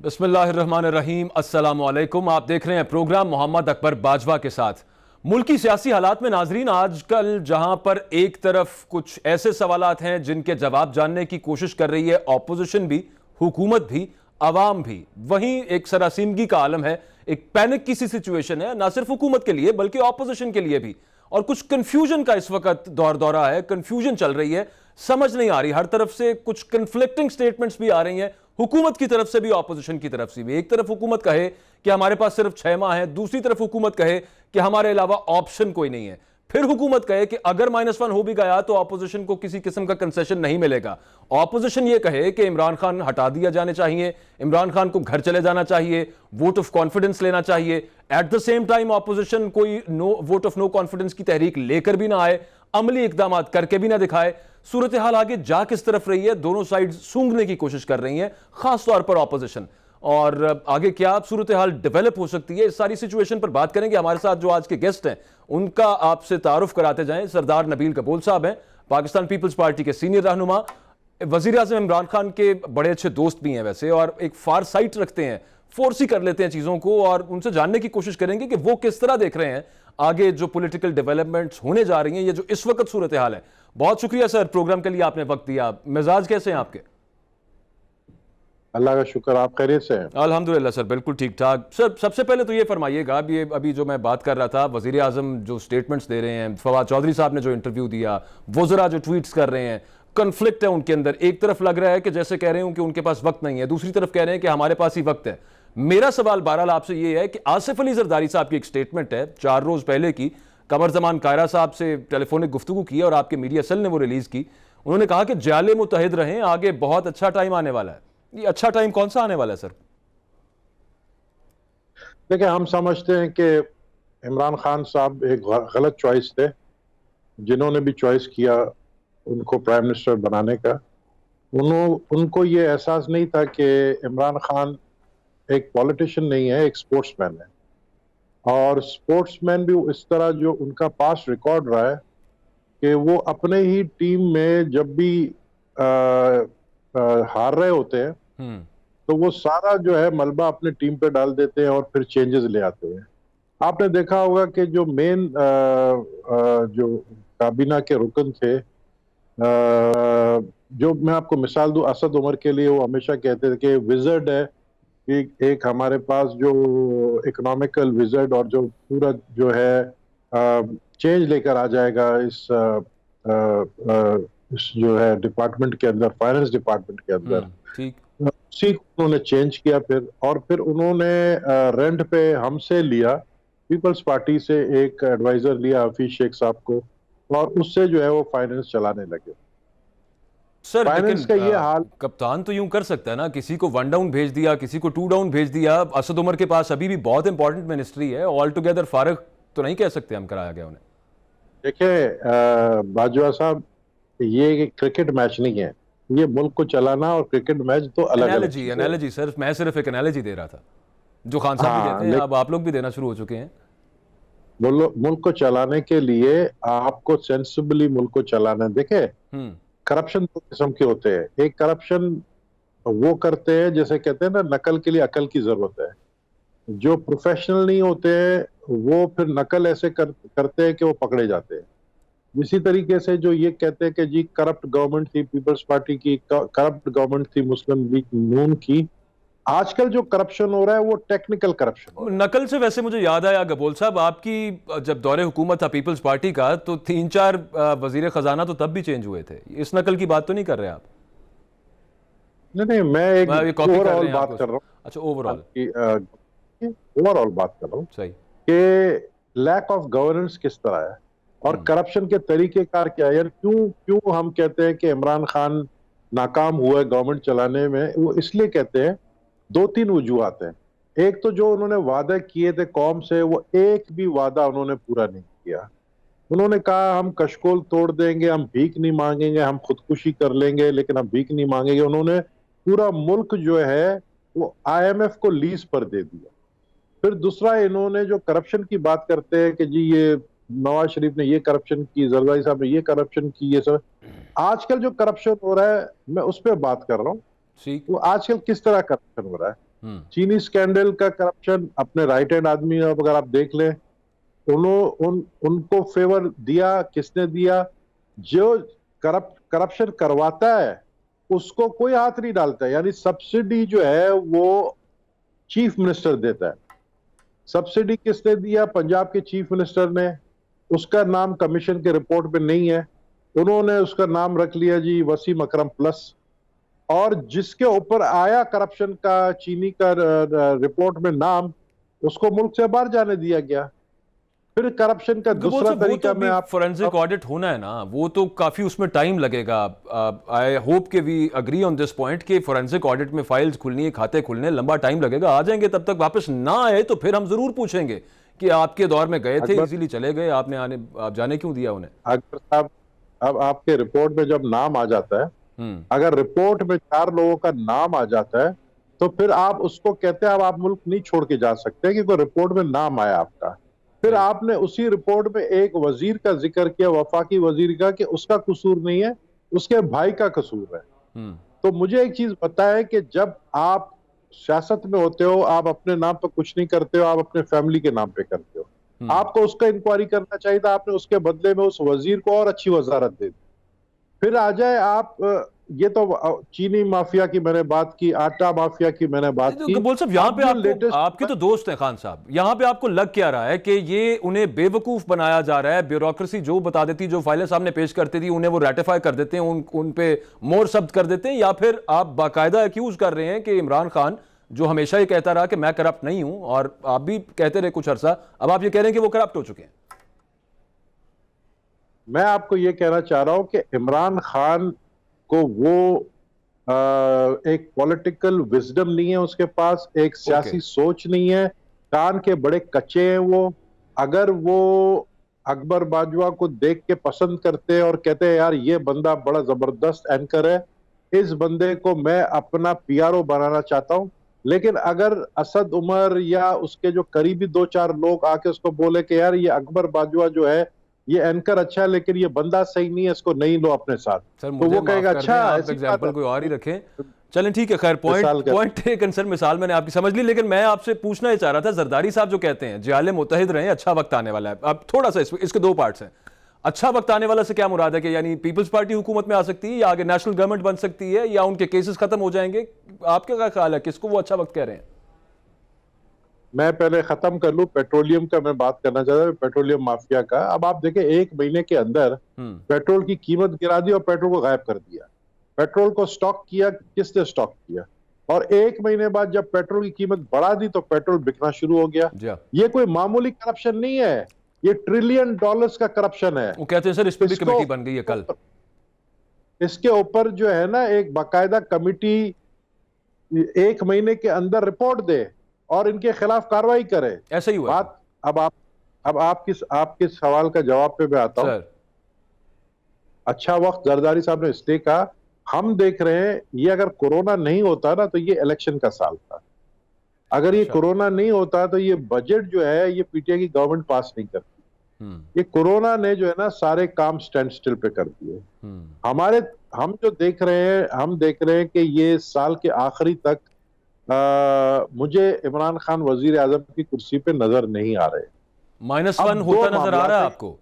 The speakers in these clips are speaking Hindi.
बिस्मिल्लाहिर्रहमानिर्रहीम, अस्सलाम वालेकुम। आप देख रहे हैं प्रोग्राम मोहम्मद अकबर बाजवा के साथ। मुल्की सियासी हालात में नाजरीन, आजकल जहां पर एक तरफ कुछ ऐसे सवालात हैं जिनके जवाब जानने की कोशिश कर रही है ऑपोजिशन भी, हुकूमत भी, अवाम भी, वहीं एक सरासीमगी का आलम है, एक पैनिक की सी सिचुएशन है, ना सिर्फ हुकूमत के लिए बल्कि ऑपोजिशन के लिए भी। और कुछ कंफ्यूजन का इस वक्त दौरा है, कंफ्यूजन चल रही है, समझ नहीं आ रही, हर तरफ से कुछ कंफ्लिक्टिंग स्टेटमेंट्स भी आ रही हैं, हुकूमत की तरफ से भी, ऑपोजिशन की तरफ से भी। एक तरफ हुकूमत कहे कि हमारे पास सिर्फ 6 माह है, दूसरी तरफ हुकूमत कहे कि हमारे अलावा ऑप्शन कोई नहीं है, फिर हुकूमत कहे कि अगर -1 हो भी गया तो ऑपोजिशन को किसी किस्म का कंसेशन नहीं मिलेगा। ऑपोजिशन ये कहे कि इमरान खान हटा दिया जाने चाहिए, इमरान खान को घर चले जाना चाहिए, वोट ऑफ कॉन्फिडेंस लेना चाहिए। At the same time opposition कोई वोट ऑफ नो कॉन्फिडेंस की तहरीक लेकर भी ना आए, अमली इकदाम करके भी ना दिखाए। सूरत हाल आगे जा किस तरफ रही है, दोनों साइड सूंघने की कोशिश कर रही हैं, खासतौर पर ऑपोजिशन। और आगे क्या सूरत हाल डेवलप हो सकती है, इस सारी सिचुएशन पर बात करेंगे। हमारे साथ जो आज के गेस्ट हैं उनका आपसे तारुफ कराते जाएं। सरदार नबील कपूर साहब हैं, पाकिस्तान पीपल्स पार्टी के सीनियर रहनुमा, वजीर आज़म इमरान खान के बड़े अच्छे दोस्त भी हैं वैसे, और एक फार साइट रखते हैं, फोर्स ही कर लेते हैं चीज़ों को। और उनसे जानने की कोशिश करेंगे कि वो किस तरह देख रहे हैं आगे जो पॉलिटिकल डेवलपमेंट्स होने जा रही हैं, ये जो इस वक्त सूरत हाल है। बहुत शुक्रिया सर, प्रोग्राम के लिए आपने वक्त दिया। मिजाज कैसे हैं आपके? अल्लाह का शुक्र, आप खैरियत से हैं? अल्हम्दुलिल्लाह सर, बिल्कुल ठीक ठाक। सर सबसे पहले तो ये फरमाइएगा, अभी जो मैं बात कर रहा था, वजीर आज़म जो स्टेटमेंट्स दे रहे हैं, फवाद चौधरी साहब ने जो इंटरव्यू दिया, वज़रा जो ट्वीट्स कर रहे हैं, कन्फ्लिक्ट है उनके अंदर। एक तरफ लग रहा है कि जैसे कह रहे हूं कि उनके पास वक्त नहीं है, दूसरी तरफ कह रहे हैं कि हमारे पास ही वक्त है। मेरा सवाल बहरहाल आपसे ये है कि आसिफ अली जरदारी साहब की एक स्टेटमेंट है 4 रोज पहले की, कमर जमान कायरा साहब से टेलीफोनिक गुफ्तगू की और आपके मीडिया सेल ने वो रिलीज की। उन्होंने कहा कि जाले मुतहद रहें, आगे बहुत अच्छा टाइम आने वाला है। ये अच्छा टाइम कौन सा आने वाला है सर? देखिए, हम समझते हैं कि इमरान खान साहब एक गलत चॉइस थे। जिन्होंने भी चॉइस किया उनको प्राइम मिनिस्टर बनाने का, उनको ये एहसास नहीं था कि इमरान खान एक पॉलिटिशियन नहीं है, एक स्पोर्ट्समैन है। और स्पोर्ट्समैन भी इस तरह, जो उनका पास्ट रिकॉर्ड रहा है कि वो अपने ही टीम में जब भी हार रहे होते हैं तो वो सारा जो है मलबा अपने टीम पे डाल देते हैं और फिर चेंजेस ले आते हैं। आपने देखा होगा कि जो मेन जो काबीना के रुकन थे, जो मैं आपको मिसाल दूं, असद उमर के लिए वो हमेशा कहते थे कि विजर्ड है, एक हमारे पास जो इकोनॉमिकल विजर्ड और जो पूरा जो है चेंज लेकर आ जाएगा इस जो है डिपार्टमेंट के अंदर, फाइनेंस डिपार्टमेंट के अंदर। ठीक, उसी को उन्होंने चेंज किया फिर उन्होंने रेंट पे हमसे लिया, पीपल्स पार्टी से एक एडवाइजर लिया हफीज शेख साहब को, और उससे जो है वो फाइनेंस चलाने लगे। सर फाइनेंस का ये हाल, कप्तान तो यूं कर सकता है ना, किसी को 1 डाउन भेज दिया, किसी को 2 डाउन भेज दिया। असद उमर के पास अभी भी बहुत इंपॉर्टेंट मिनिस्ट्री है, ऑल टुगेदर फारग तो नहीं कह सकते हम कराया गया उन्हें। देखिए बाजवा साहब, ये क्रिकेट मैच नहीं है, ये मुल्क को चलाना और क्रिकेट मैच तो अलग अलग चीज़ है। एनालॉजी सर, मैं सिर्फ एक एनालॉजी दे रहा था, जो खान साहब भी देते हैं, अब आप लोग भी देना शुरू हो चुके हैं। मुल्क को चलाने के लिए आपको सेंसिबली मुल्क को चलाना। देखे, करप्शन 2 किस्म के होते हैं। एक करप्शन वो करते हैं, जैसे कहते हैं ना, नकल के लिए अकल की जरूरत है। जो प्रोफेशनल नहीं होते हैं वो फिर नकल ऐसे करते हैं कि वो पकड़े जाते हैं। इसी तरीके से जो ये कहते हैं कि जी करप्ट गवर्नमेंट थी पीपल्स पार्टी की, करप्ट गवर्नमेंट थी मुस्लिम लीग नून की, आजकल जो करप्शन हो रहा है वो टेक्निकल करप्शन हो रहा है। नकल से वैसे मुझे याद आया गबोल साहब, आपकी जब दौरे हुकूमत था पीपल्स पार्टी का, तो 3-4 वजीर खजाना तो तब भी चेंज हुए थे। इस नकल की बात तो नहीं कर रहे आप? नहीं, मैं एक ओवरऑल बात कर रहा हूँ। अच्छा, ओवरऑल बात कर रहा हूँ सही कि लैक ऑफ गवर्नेंस किस तरह है और करप्शन के तरीकेकार क्या है। यार क्यों हम कहते हैं कि इमरान खान नाकाम हुआ है गवर्नमेंट चलाने में? वो इसलिए कहते हैं, 2-3 वजूहात हैं। एक तो जो उन्होंने वादे किए थे कौम से, वो एक भी वादा उन्होंने पूरा नहीं किया। उन्होंने कहा हम कशकोल तोड़ देंगे, हम भीख नहीं मांगेंगे, हम खुदकुशी कर लेंगे, लेकिन हम भीख नहीं मांगेंगे। उन्होंने पूरा मुल्क जो है वो IMF को लीज पर दे दिया। फिर दूसरा, इन्होंने जो करप्शन की बात करते हैं कि जी ये नवाज शरीफ ने ये करप्शन की, जरदारी साहब ने ये करप्शन की, ये सब आजकल जो करप्शन हो रहा है मैं उस पर बात कर रहा हूँ। वो आजकल किस तरह करप्शन हो रहा है? चीनी स्कैंडल का करप्शन, अपने राइट हैंड आदमी अगर आप देख लें, उनको फेवर दिया, किसने दिया? जो करप्शन करवाता है उसको कोई हाथ नहीं डालता है। यानी सब्सिडी जो है वो चीफ मिनिस्टर देता है। सब्सिडी किसने दिया? पंजाब के चीफ मिनिस्टर ने। उसका नाम कमीशन के रिपोर्ट में नहीं है, उन्होंने उसका नाम रख लिया जी वसीम अकरम प्लस। और जिसके ऊपर आया करप्शन का, चीनी का रिपोर्ट में नाम, उसको मुल्क से बाहर जाने दिया गया। फिर करप्शन का दूसरा तरीका मैं आप फोरेंसिक ऑडिट होना है ना, वो तो काफी उसमें टाइम लगेगा। आई होप के we agree on this point कि फोरेंसिक ऑडिट में फाइल्स खुलनी है, खाते खुलने लंबा टाइम लगेगा। आ जाएंगे, तब तक वापस ना आए तो फिर हम जरूर पूछेंगे कि आपके दौर में गए थे, इजीली चले गए, आपने आप जाने क्यों दिया उन्हें? अकबर साहब, अब आपके रिपोर्ट में जब नाम आ जाता है, अगर रिपोर्ट में 4 लोगों का नाम आ जाता है तो फिर आप उसको कहते हैं अब आप मुल्क नहीं छोड़ के जा सकते, क्योंकि रिपोर्ट में नाम आया आपका। फिर आपने उसी रिपोर्ट में एक वजीर का जिक्र किया, वफाकी वजीर का, कि उसका कसूर नहीं है, उसके भाई का कसूर है। तो मुझे एक चीज पता है कि जब आप सियासत में होते हो, आप अपने नाम पर कुछ नहीं करते हो, आप अपने फैमिली के नाम पे करते हो। आपको उसका इंक्वायरी करना चाहिए था, आपने उसके बदले में उस वजीर को और अच्छी वजारत दे दी। फिर आ जाए आप, ये तो चीनी माफिया की मैंने बात की, आटा माफिया की मैंने बात की। बोल साहब, यहाँ पे आपके तो दोस्त हैं खान साहब, यहाँ पे आपको लग क्या रहा है कि ये उन्हें बेवकूफ बनाया जा रहा है? ब्यूरोक्रेसी जो बता देती, जो फाइलें सामने पेश करती थी, उन्हें वो रेटिफाई कर देते हैं, उन पे मोहर शब्द कर देते हैं? या फिर आप बाकायदा एक्यूज कर रहे हैं कि इमरान खान, जो हमेशा ही कहता रहा कि मैं करप्ट नहीं हूं, और आप भी कहते रहे कुछ अरसा, अब आप ये कह रहे हैं कि वो करप्ट हो चुके हैं? मैं आपको ये कहना चाह रहा हूं कि इमरान खान को वो एक पॉलिटिकल विजडम नहीं है उसके पास, एक सियासी सोच नहीं है, कान के बड़े कच्चे हैं वो। अगर वो अकबर बाजवा को देख के पसंद करते हैं और कहते हैं यार ये बंदा बड़ा जबरदस्त एंकर है, इस बंदे को मैं अपना पीआरओ बनाना चाहता हूं, लेकिन अगर असद उमर या उसके जो करीबी 2-4 लोग आके उसको बोले कि यार ये अकबर बाजवा जो है ये एंकर अच्छा है लेकिन ये बंदा सही नहीं है, इसको नहीं लो अपने साथ, तो वो कहेगा अच्छा, आप एग्जांपल कोई और ही रखें। चलें ठीक है, खैर पॉइंट टेकन सर, मिसाल मैंने आपकी समझ ली, लेकिन मैं आपसे पूछना ही चाह रहा था, जरदारी साहब जो कहते हैं जियाले मुत्तहिद रहे, अच्छा वक्त आने वाला है, अब थोड़ा सा इसके 2 पार्ट्स हैं। अच्छा वक्त आने वाला से क्या मुराद है? कि यानी पीपल्स पार्टी हुकूमत में आ सकती है, या आगे नेशनल गवर्नमेंट बन सकती है, या उनके केसेस खत्म हो जाएंगे? आपका क्या ख्याल है, किसको वो अच्छा वक्त कह रहे हैं? मैं पहले खत्म कर लूं, पेट्रोलियम का मैं बात करना चाहता हूं, पेट्रोलियम माफिया का। अब आप देखें, 1 महीने के अंदर पेट्रोल की कीमत गिरा दी और पेट्रोल को गायब कर दिया। पेट्रोल को स्टॉक किया, किसने स्टॉक किया? और 1 महीने बाद जब पेट्रोल की कीमत बढ़ा दी तो पेट्रोल बिकना शुरू हो गया। ये कोई मामूली करप्शन नहीं है, ये $1 ट्रिलियन का करप्शन है। वो कहते हैं सर इस पर भी कमेटी बन गई है कल। इसके ऊपर जो है ना एक बाकायदा कमेटी 1 महीने के अंदर रिपोर्ट दे और इनके खिलाफ कार्रवाई करे। ऐसा ही हुआ बात। अब आपके सवाल का जवाब पे मैं आता हूं। अच्छा वक्त जरदारी साहब ने इसलिए कहा, हम देख रहे हैं ये अगर कोरोना नहीं होता ना तो ये इलेक्शन का साल था। अगर ये कोरोना नहीं होता तो ये बजट जो है ये पीटीआई की गवर्नमेंट पास नहीं करती। ये कोरोना ने जो है ना सारे काम स्टैंड स्टिल पे कर दिए। हम जो देख रहे हैं, हम देख रहे हैं कि ये साल के आखिरी तक मुझे इमरान खान वजीर आजम की कुर्सी पे नजर नहीं आ रहे। -1 होता नजर आ रहा है आपको?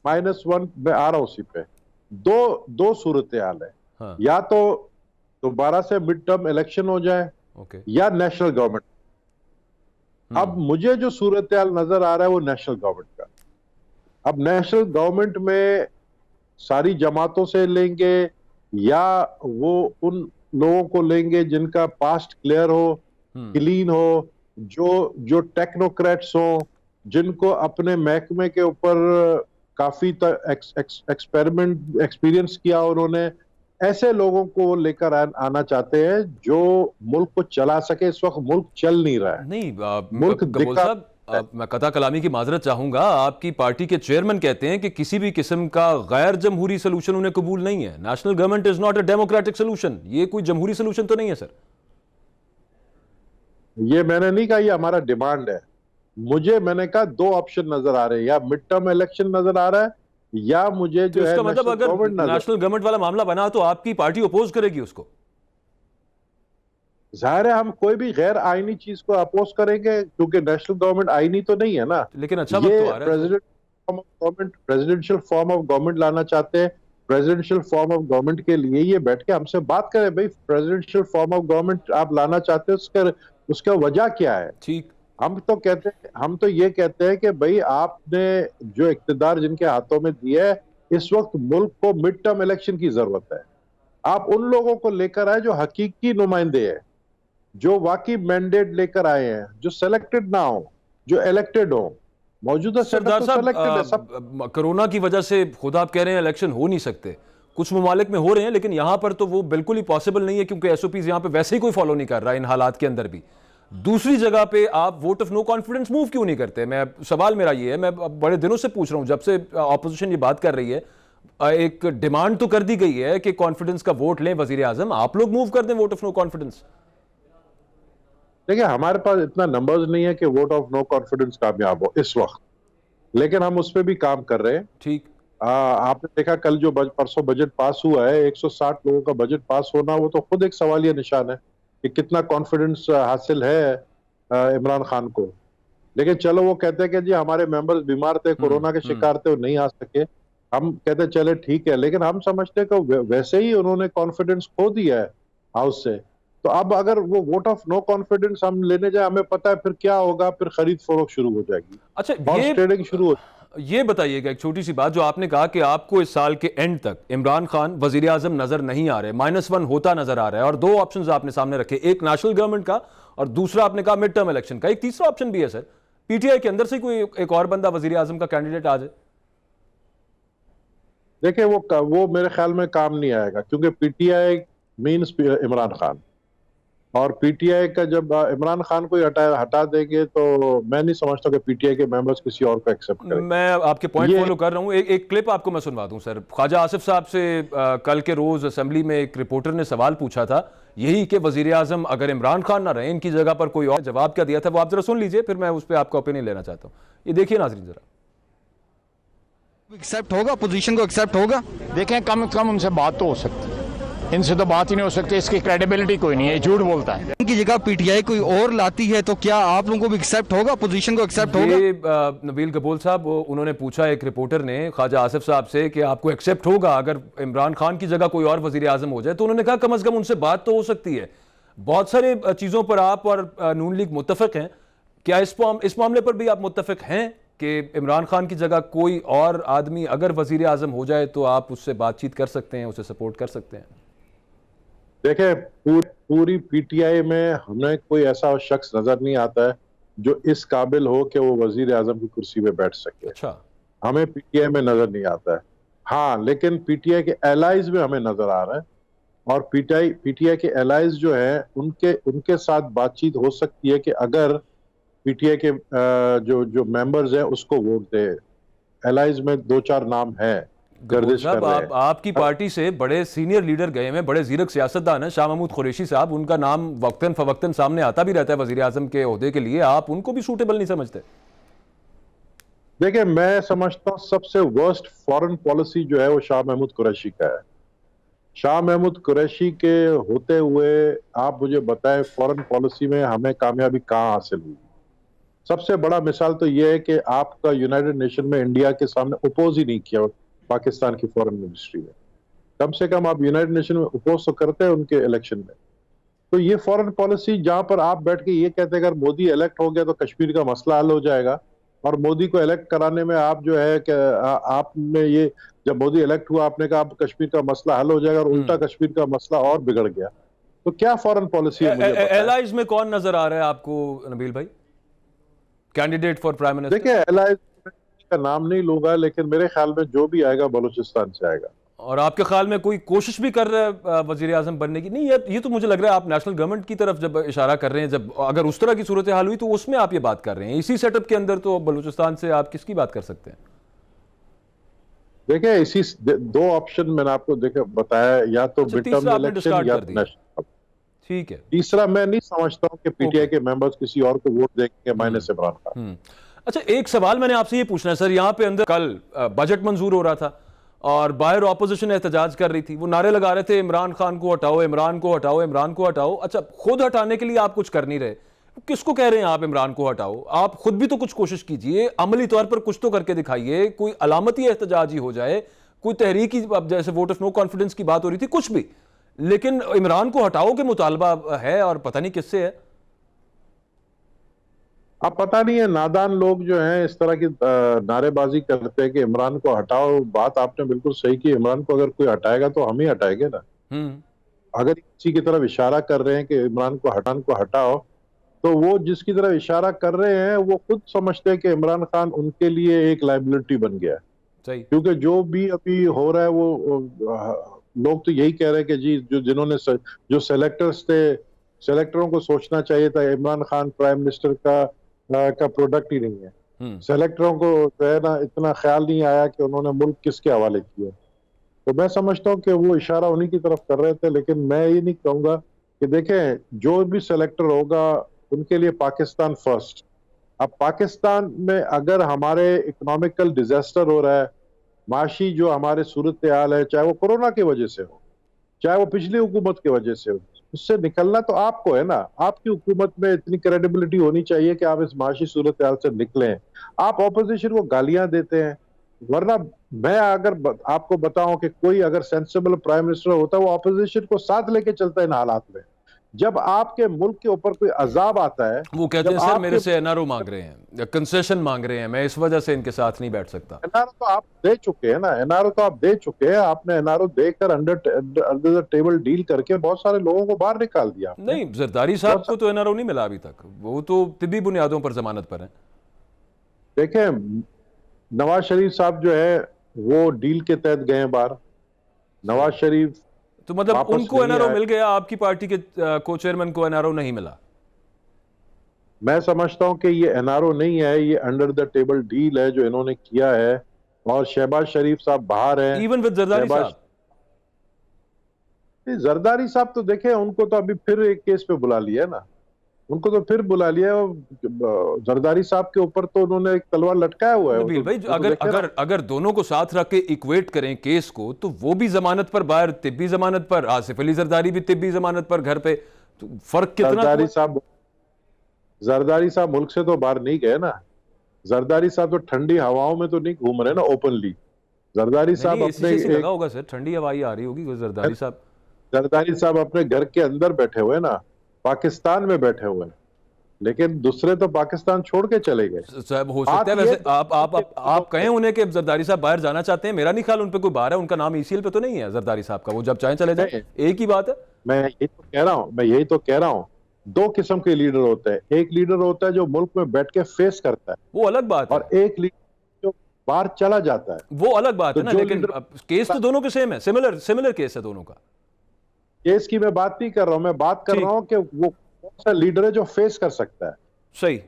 -1 में आ रहा हूं उसी पे। दो सूरत हाल है। हाँ। या तो दोबारा से मिड टर्म इलेक्शन हो जाए, या नेशनल गवर्नमेंट। अब मुझे जो सूरत हाल नजर आ रहा है वो नेशनल गवर्नमेंट का। अब नेशनल गवर्नमेंट में सारी जमातों से लेंगे, या वो उन लोगों को लेंगे जिनका पास्ट क्लियर हो, क्लीन हो, जो टेक्नोक्रेट्स हो, जिनको अपने महकमे के ऊपर काफी एक्सपीरियंस किया उन्होंने, ऐसे लोगों को लेकर आना चाहते हैं जो मुल्क को चला सके। इस वक्त मुल्क चल नहीं रहा है। नहीं मुल्क मैं कता कलामी की माजरत चाहूंगा, आपकी पार्टी के चेयरमैन कहते हैं कि किसी भी किस्म का गैर जमहूरी सोल्यूशन उन्हें कबूल नहीं है। National government is not a democratic solution. ये कोई जमहूरी सोल्यूशन तो नहीं है सर? ये मैंने नहीं कहा, ये हमारा डिमांड है। मैंने कहा 2 ऑप्शन नजर आ रहे हैं, या मिड टर्म इलेक्शन नजर आ रहा है, या मुझे जो है मतलब अगर नेशनल गवर्नमेंट वाला मामला बना तो आपकी पार्टी अपोज करेगी उसको? जाहिर है हम कोई भी गैर आईनी चीज को अपोज करेंगे, क्योंकि नेशनल गवर्नमेंट आईनी तो नहीं है ना। लेकिन अच्छा वक्त ये तो आ रहा है। प्रेसिडेंशियल फॉर्म ऑफ गवर्नमेंट लाना चाहते हैं। प्रेसिडेंशियल फॉर्म ऑफ गवर्नमेंट के लिए ये बैठ के हमसे बात करें, भाई प्रेसिडेंशियल फॉर्म ऑफ गवर्नमेंट आप लाना चाहते हैं, उसका वजह क्या है। ठीक। हम तो ये कहते हैं कि भाई आपने जो इख्तिदार जिनके हाथों में दिया है, इस वक्त मुल्क को मिड टर्म इलेक्शन की जरूरत है। आप उन लोगों को लेकर आए जो हकीकी नुमाइंदे हैं, जो वाकई मैंडेट लेकर आए हैं, जो सेलेक्टेड ना हो, जो इलेक्टेड हो। मौजूदा सरदार सेटअप तो सेलेक्टेड है सब। साहब, कोरोना की वजह से खुद आप कह रहे हैं इलेक्शन हो नहीं सकते, कुछ ममालिक में हो रहे हैं, लेकिन यहां पर तो वो बिल्कुल ही पॉसिबल नहीं है, क्योंकि एसओपीज यहां पे वैसे ही कोई फॉलो नहीं कर रहा इन हालात के अंदर भी। दूसरी जगह पे आप vote of no confidence move क्यों नहीं करते? सवाल मेरा ये है, मैं बड़े दिनों से पूछ रहा हूं, जब से ऑपोजिशन ये बात कर रही है, एक डिमांड तो कर दी गई है कि कॉन्फिडेंस का वोट लें वजीर आजम, आप लोग मूव कर दें वोट ऑफ नो कॉन्फिडेंस। देखिए, हमारे पास इतना नंबर्स नहीं है कि वोट ऑफ नो कॉन्फिडेंस कामयाब हो इस वक्त, लेकिन हम उस पर भी काम कर रहे हैं। ठीक। आपने देखा कल जो परसों बजट पास हुआ है, 160 लोगों का बजट पास होना, वो तो खुद एक सवालिया निशान है कि कितना कॉन्फिडेंस हासिल है इमरान खान को। लेकिन चलो, वो कहते हैं कि जी हमारे मेंबर्स बीमार थे, कोरोना के शिकार थे, वो नहीं आ सके। हम कहते हैं चले ठीक है, लेकिन हम समझते हैं कि वैसे ही उन्होंने कॉन्फिडेंस खो दिया है हाउस से। तो अब अगर वो वोट ऑफ नो कॉन्फिडेंस हम लेने जाए, हमें पता है फिर क्या होगा, फिर खरीद फरोख्त शुरू हो जाएगी, अच्छा, हॉर्स ट्रेडिंग शुरू हो। ये बताइएगा एक छोटी सी बात, जो आपने कहा कि आपको इस साल के एंड तक इमरान खान वजीर आजम नजर नहीं आ रहे, -1 होता नजर आ रहा है, और दो ऑप्शंस आपने सामने रखे, एक नेशनल गवर्नमेंट का और दूसरा आपने कहा मिड टर्म इलेक्शन का। एक तीसरा ऑप्शन भी है सर, पीटीआई के अंदर से कोई एक और बंदा वजीर आजम का कैंडिडेट आ जाए। देखिए, वो मेरे ख्याल में काम नहीं आएगा, क्योंकि पीटीआई मीन्स इमरान खान, और पीटीआई का जब इमरान खान को हटा देंगे, तो मैं नहीं समझता कि पीटीआई के मेंबर्स किसी और को एक्सेप्ट करेंगे। मैं आपके पॉइंट फॉलो कर रहा हूं। एक क्लिप आपको मैं सुनवा दूं सर। ख्वाजा आसिफ साहब से कल के रोज असेंबली में एक रिपोर्टर ने सवाल पूछा था, यही कि वजीर आजम अगर इमरान खान ना रहे, इनकी जगह पर कोई और, जवाब क्या दिया था वो आप जरा सुन लीजिए, फिर मैं उस पर आपका ओपिनियन लेना चाहता हूँ। ये देखिए नाज़रीन जरा। एक्सेप्ट होगा, पोजीशन को एक्सेप्ट होगा? देखें, कम से कम उनसे बात तो हो सकती है, इनसे तो बात ही नहीं हो सकती, इसकी क्रेडिबिलिटी कोई नहीं है, झूठ बोलता है। इनकी जगह पीटीआई कोई और लाती है तो क्या आप लोगों को भी एक्सेप्ट होगा, पोजीशन को एक्सेप्ट होगा? ये नबील कबूल साहब, उन्होंने पूछा एक रिपोर्टर ने ख्वाजा आसिफ साहब से कि आपको एक्सेप्ट होगा अगर इमरान खान की जगह कोई और वजीर आजम हो जाए, तो उन्होंने कहा कम अज कम उनसे बात तो हो सकती है। बहुत सारे चीज़ों पर आप और नून लीग मुत्तफिक हैं, क्या इस मामले पर भी आप मुत्तफिक हैं कि इमरान खान की जगह कोई और आदमी अगर वजीर आजम हो जाए तो आप उससे बातचीत कर सकते हैं, उसे सपोर्ट कर सकते हैं? देखे, पूरी पीटीआई में हमें कोई ऐसा शख्स नजर नहीं आता है जो इस काबिल हो कि वो वजीर आजम की कुर्सी पे बैठ सके। अच्छा, हमें पीटीआई में नजर नहीं आता है। हाँ, लेकिन पीटीआई के एलाइज में हमें नजर आ रहा है, और पीटीआई के एलाइज जो है उनके साथ बातचीत हो सकती है कि अगर पीटीआई के जो मेंबर्स हैं उसको वोट दे। एलाइज में 2-4 नाम है, गर्दिश कर रहे हैं। आपकी पार्टी से बड़े सीनियर लीडर गए हैं, बड़े जीरक सियासतदान हैं, शाह महमूद कुरैशी साहब, उनका नाम वक्तन फवक्तन सामने आता भी रहता है वजीर आजम के ओहदे के लिए, आप उनको भी सूटेबल नहीं समझते? देखिए, मैं समझता हूँ सबसे वर्स्ट फॉरेन पॉलिसी जो है वो शाह महमूद कुरैशी का है। शाह महमूद कुरैशी के होते हुए आप मुझे बताएं, फॉरेन पॉलिसी में हमें कामयाबी कहाँ हासिल हुई? सबसे बड़ा मिसाल तो यह है कि आपका यूनाइटेड नेशन में इंडिया के सामने अपोज ही नहीं किया पाकिस्तान की फॉरेन मिनिस्ट्री ने। कम से कम आप यूनाइटेड नेशन में अपोज तो करते हैं उनके इलेक्शन में। तो ये फॉरेन पॉलिसी जहां पर आप बैठ के ये कहते हैं अगर मोदी इलेक्ट हो गया तो कश्मीर का मसला हल हो जाएगा, और मोदी को इलेक्ट कराने में आप जो है कि आपने ये, जब मोदी इलेक्ट हुआ आपने कहा अब कश्मीर का मसला हल हो जाएगा, और उल्टा कश्मीर का मसला और बिगड़ गया। तो क्या फॉरेन पॉलिसी है? मुझे एलाइज में कौन नजर आ रहा है आपको नबील भाई, कैंडिडेट फॉर प्राइम मिनिस्टर? देखिए, एलाइज का नाम नहीं लूंगा, लेकिन मेरे ख्याल में जो भी आएगा बलूचिस्तान से आएगा। और आपके ख्याल में कोई कोशिश भी कर रहा है वजीर आजम बनने की? नहीं, ये तो मुझे लग रहा है आप नेशनल गवर्नमेंट की तरफ जब इशारा कर रहे हैं, जब अगर उस तरह की सूरत हाल हुई तो उसमें आप ये बात कर रहे हैं। इसी सेटअप के अंदर तो बलूचिस्तान से आप किसकी बात कर सकते हैं? देखिए, इसी 2 ऑप्शन मैंने आपको बताया, या तो मिड टर्म इलेक्शन या नेशनल। ठीक है। तीसरा मैं नहीं समझता हूं कि पीटीआई के मेंबर्स किसी और को वोट देंगे माइनस इमरान खान। अच्छा, एक सवाल मैंने आपसे ये पूछना है सर, यहाँ पे अंदर कल बजट मंजूर हो रहा था, और बाहर ऑपोजिशन एहतजाज कर रही थी, वो नारे लगा रहे थे इमरान खान को हटाओ, इमरान को हटाओ, इमरान को हटाओ। अच्छा, खुद हटाने के लिए आप कुछ कर नहीं रहे, किसको कह रहे हैं आप इमरान को हटाओ? आप खुद भी तो कुछ कोशिश कीजिए, अमली तौर पर कुछ तो करके दिखाइए, कोई अलामती एहतजाज ही हो जाए, कोई तहरीकी, जैसे वोट ऑफ नो कॉन्फिडेंस की बात हो रही थी, कुछ भी। लेकिन इमरान को हटाओ के मुतालबा है और पता नहीं किससे है। अब पता नहीं है, नादान लोग जो हैं इस तरह की नारेबाजी करते हैं कि इमरान को हटाओ। बात आपने बिल्कुल सही की, इमरान को अगर कोई हटाएगा तो हम ही हटाएंगे ना। अगर किसी की तरफ इशारा कर रहे हैं कि इमरान को हटाओ, तो वो जिसकी तरफ इशारा कर रहे हैं वो खुद समझते हैं कि इमरान खान उनके लिए एक लाइबिलिटी बन गया है। सही। क्योंकि जो भी अभी हो रहा है वो लोग तो यही कह रहे हैं कि जी जिन्होंने जो सेलेक्टर्स थे, सेलेक्टरों को सोचना चाहिए था इमरान खान प्राइम मिनिस्टर का प्रोडक्ट ही नहीं है। सेलेक्टरों को जो है ना इतना ख्याल नहीं आया कि उन्होंने मुल्क किसके हवाले किया। तो मैं समझता हूँ कि वो इशारा उन्हीं की तरफ कर रहे थे। लेकिन मैं ये नहीं कहूंगा कि देखें, जो भी सेलेक्टर होगा उनके लिए पाकिस्तान फर्स्ट। अब पाकिस्तान में अगर हमारे इकोनॉमिकल डिजास्टर हो रहा है, माशी जो हमारे सूरत हाल है, चाहे वो कोरोना की वजह से हो, चाहे वो पिछली हुकूमत की वजह से हो, उससे निकलना तो आपको है ना। आपकी हुकूमत में इतनी क्रेडिबिलिटी होनी चाहिए कि आप इस माशी सूरत हाल से निकलें। आप ऑपोजिशन को गालियां देते हैं, वरना मैं अगर आपको बताऊं कि कोई अगर सेंसिबल प्राइम मिनिस्टर होता है वो ऑपोजिशन को साथ लेके चलता है इन हालात में। जब आपके मुल्क के ऊपर कोई अजाब आता है, वो कहते हैं सर मेरे से एनआरओ मांग रहे हैं, कंसेशन मांग रहे हैं, मैं इस वजह से इनके साथ नहीं बैठ सकता। एनआरओ तो आप दे चुके हैं ना, एनआरओ तो आप दे चुके हैं। आपने एनआरओ देकर अंडर द टेबल डील करके बहुत सारे लोगों को बाहर निकाल दिया। नहीं, जरदारी साहब को तो एनआरओ नहीं मिला अभी तक, वो तो तिब्बी बुनियादों पर जमानत पर है। देखें, नवाज शरीफ साहब जो है वो डील के तहत गए बाहर। नवाज शरीफ तो मतलब उनको एनआरओ मिल गया, आपकी पार्टी के को चेयरमैन को एनआरओ नहीं मिला? मैं समझता हूं कि ये एनआरओ नहीं है, ये अंडर द टेबल डील है जो इन्होंने किया है। और शहबाज शरीफ साहब बाहर हैं, इवन विद जरदारी साहब। जरदारी साहब तो देखे, उनको तो अभी फिर एक केस पे बुला लिया है ना, उनको तो फिर बुला लिया। जरदारी साहब के ऊपर तो उन्होंने एक तलवार लटकाया हुआ है। नबील भाई, अगर दोनों को साथ रख के इक्वेट करें केस को, तो वो भी जमानत पर बाहर, तिब्बी जमानत पर, आसिफ अली जरदारी भी तिब्बी जमानत पर घर पे, तो फर्क कितना? जरदारी साहब मुल्क से तो बाहर नहीं गए ना। जरदारी साहब तो ठंडी हवाओं में तो नहीं घूम रहे ना ओपनली। जरदारी साहब अपने लगा होगा सर, ठंडी हवाई आ रही होगी। जरदारी साहब अपने घर के अंदर बैठे हुए ना, पाकिस्तान में बैठे हुए हैं, लेकिन दूसरे तो पाकिस्तान छोड़ के चले गए। साहब हो सकता है वैसे आप कहें उन्हें कि जरदारी साहब बाहर जाना चाहते हैं, मेरा नहीं ख्याल उन पे कोई बाहर है, उनका नाम ईसीएल पे तो नहीं है जरदारी साहब का, वो जब चाहे चले जाए, एक ही बात है। मैं यही तो कह रहा हूं, दो किस्म के लीडर होते हैं। एक लीडर होता है जो मुल्क में बैठ के फेस करता है, वो अलग बात है, और एक लीडर जो बाहर चला जाता है, वो अलग बात है ना। लेकिन केस तो दोनों के सेम है, सिमिलर केस है दोनों का। केस की मैं बात नहीं कर रहा हूं, मैं बात कर रहा हूं कि वो कौन सा लीडर है जो फेस कर सकता है, सही,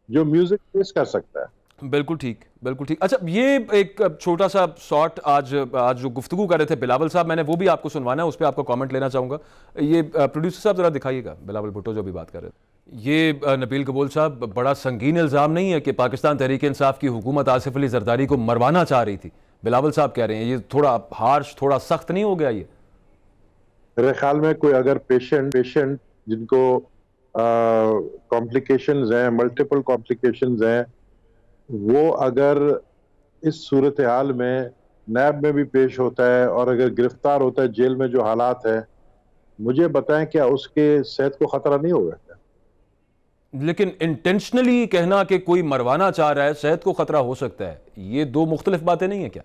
जो म्यूजिक फेस कर सकता है। बिल्कुल ठीक, बिल्कुल ठीक। अच्छा, ये एक छोटा सा शॉर्ट आज जो गुफ्तगू कर रहे थे बिलावल साहब, मैंने वो भी आपको सुनवाना है, उस पर आपका कमेंट लेना चाहूंगा। ये प्रोड्यूसर साहब जरा दिखाइएगा, बिलावल भुट्टो जो भी बात कर रहे थे। ये नबील कबूल साहब, बड़ा संगीन इल्जाम नहीं है कि पाकिस्तान तहरीक इंसाफ की हुकूमत आसिफ अली जरदारी को मरवाना चाह रही थी? बिलावल साहब कह रहे हैं ये थोड़ा हार्श, थोड़ा सख्त नहीं हो गया ये? मेरे ख्याल में कोई अगर पेशेंट जिनको कॉम्प्लिकेशंस हैं, मल्टीपल कॉम्प्लिकेशंस हैं, वो अगर इस सूरत हाल में नैब में भी पेश होता है और अगर गिरफ्तार होता है, जेल में जो हालात है, मुझे बताएं क्या उसके सेहत को खतरा नहीं होगा? लेकिन इंटेंशनली कहना कि कोई मरवाना चाह रहा है, सेहत को खतरा हो सकता है, ये दो मुख्तलिफ बातें नहीं है क्या?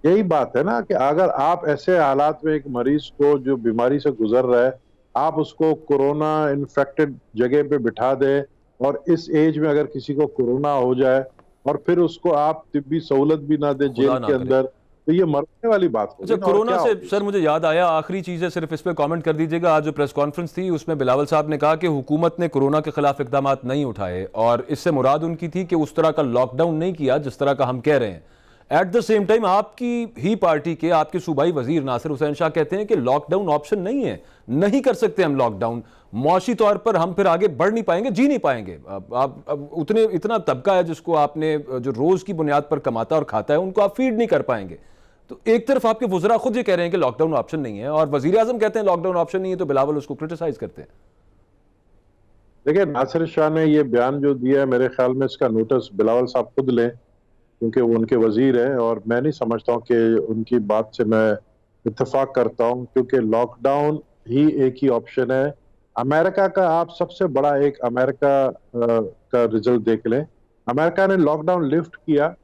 यही बात है ना कि अगर आप ऐसे हालात में एक मरीज को जो बीमारी से गुजर रहा है, आप उसको कोरोना इन्फेक्टेड जगह पे बिठा दें, और इस एज में अगर किसी को कोरोना हो जाए और फिर उसको आप तिब्बी सहूलत भी ना दे जेल के अंदर, तो ये मरने वाली बात होगी। अच्छा, कोरोना से सर मुझे याद आया, आखिरी चीज है, सिर्फ इस पे कमेंट कर दीजिएगा। आज जो प्रेस कॉन्फ्रेंस थी उसमें बिलावल साहब ने कहा कि हुकूमत ने कोरोना के खिलाफ इकदाम नहीं उठाए, और इससे मुराद उनकी थी कि उस तरह का लॉकडाउन नहीं किया जिस तरह का हम कह रहे हैं। एट द सेम टाइम आपकी ही पार्टी के आपके सूबाई वजीर नासिर हुसैन शाह कहते हैं कि लॉकडाउन ऑप्शन नहीं है, नहीं कर सकते हम लॉकडाउन, मौशी तौर पर हम फिर आगे बढ़ नहीं पाएंगे, जी नहीं पाएंगे। आप इतना तबका है जिसको आपने, जो रोज की बुनियाद पर कमाता और खाता है, उनको आप फीड नहीं कर पाएंगे। तो एक तरफ आपके वुज़रा खुद ये कह रहे हैं कि लॉकडाउन ऑप्शन नहीं है, और वजीर आजम कहते हैं लॉकडाउन ऑप्शन नहीं है, तो बिलावल उसको क्रिटिसाइज करते हैं। देखिए, नासिर शाह ने ये बयान जो दिया है, मेरे ख्याल में इसका नोटिस बिलावल साहब खुद लें, क्योंकि वो उनके वजीर हैं, और मैं नहीं समझता हूँ कि उनकी बात से मैं इत्तेफाक करता हूँ, क्योंकि लॉकडाउन ही एक ही ऑप्शन है। अमेरिका का आप सबसे बड़ा एक अमेरिका का रिजल्ट देख लें। अमेरिका ने लॉकडाउन लिफ्ट किया,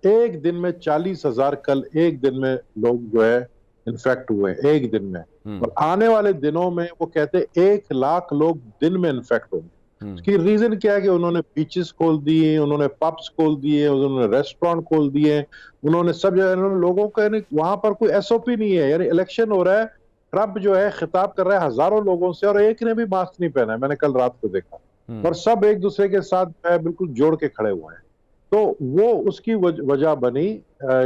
एक दिन में 40,000 कल एक दिन में लोग जो है इन्फेक्ट हुए एक दिन में, और आने वाले दिनों में वो कहते 1 लाख लोग दिन में इन्फेक्ट होंगे। उसकी रीजन क्या है कि उन्होंने बीचेस खोल दिए, उन्होंने पब्स खोल दिए, उन्होंने रेस्टोरेंट खोल दिए, उन्होंने सब जगह, उन्होंने लोगों का वहां पर कोई एसओपी नहीं है। यानी इलेक्शन हो रहा है, ट्रंप जो है खिताब कर रहा है हजारों लोगों से, और एक ने भी मास्क नहीं पहना है, मैंने कल रात को देखा, और सब एक दूसरे के साथ जो है बिल्कुल जोड़ के खड़े हुए हैं। तो वो उसकी वजह बनी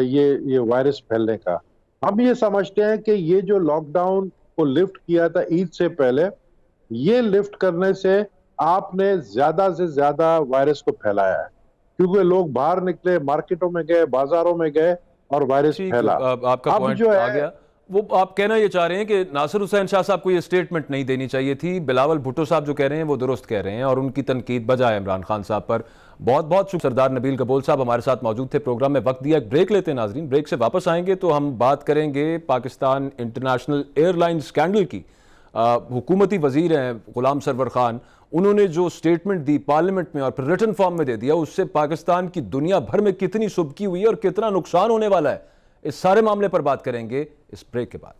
ये वायरस फैलने का। हम ये समझते हैं कि ये जो लॉकडाउन को लिफ्ट किया था ईद से पहले, ये लिफ्ट करने से आपने ज्यादा से ज्यादा वायरस को फैलाया है, क्योंकि लोग बाहर निकले, मार्केटों में गए, बाजारों में गए, और वायरस फैला। आपका पॉइंट जो आ गया, वो आप कहना ये चाह रहे हैं कि नासिर हुसैन शाह साहब को ये स्टेटमेंट नहीं देनी चाहिए थी। बिलावल भुट्टो साहब जो कह रहे हैं वो दुरुस्त कह रहे हैं, और उनकी तनकीद बजा है इमरान खान साहब पर। बहुत बहुत शुक्रिया। सरदार नबील गबोल साहब हमारे साथ मौजूद थे प्रोग्राम में। वक्त दिया, एक ब्रेक लेते हैं नाजरीन। ब्रेक से वापस आएंगे तो हम बात करेंगे पाकिस्तान इंटरनेशनल एयरलाइन स्कैंडल की। हुकूमती वजीर हैं गुलाम सरवर खान, उन्होंने जो स्टेटमेंट दी पार्लियामेंट में और फिर रिटन फॉर्म में दे दिया, उससे पाकिस्तान की दुनिया भर में कितनी सुबकी हुई है और कितना नुकसान होने वाला है, इस सारे मामले पर बात करेंगे इस ब्रेक के बाद।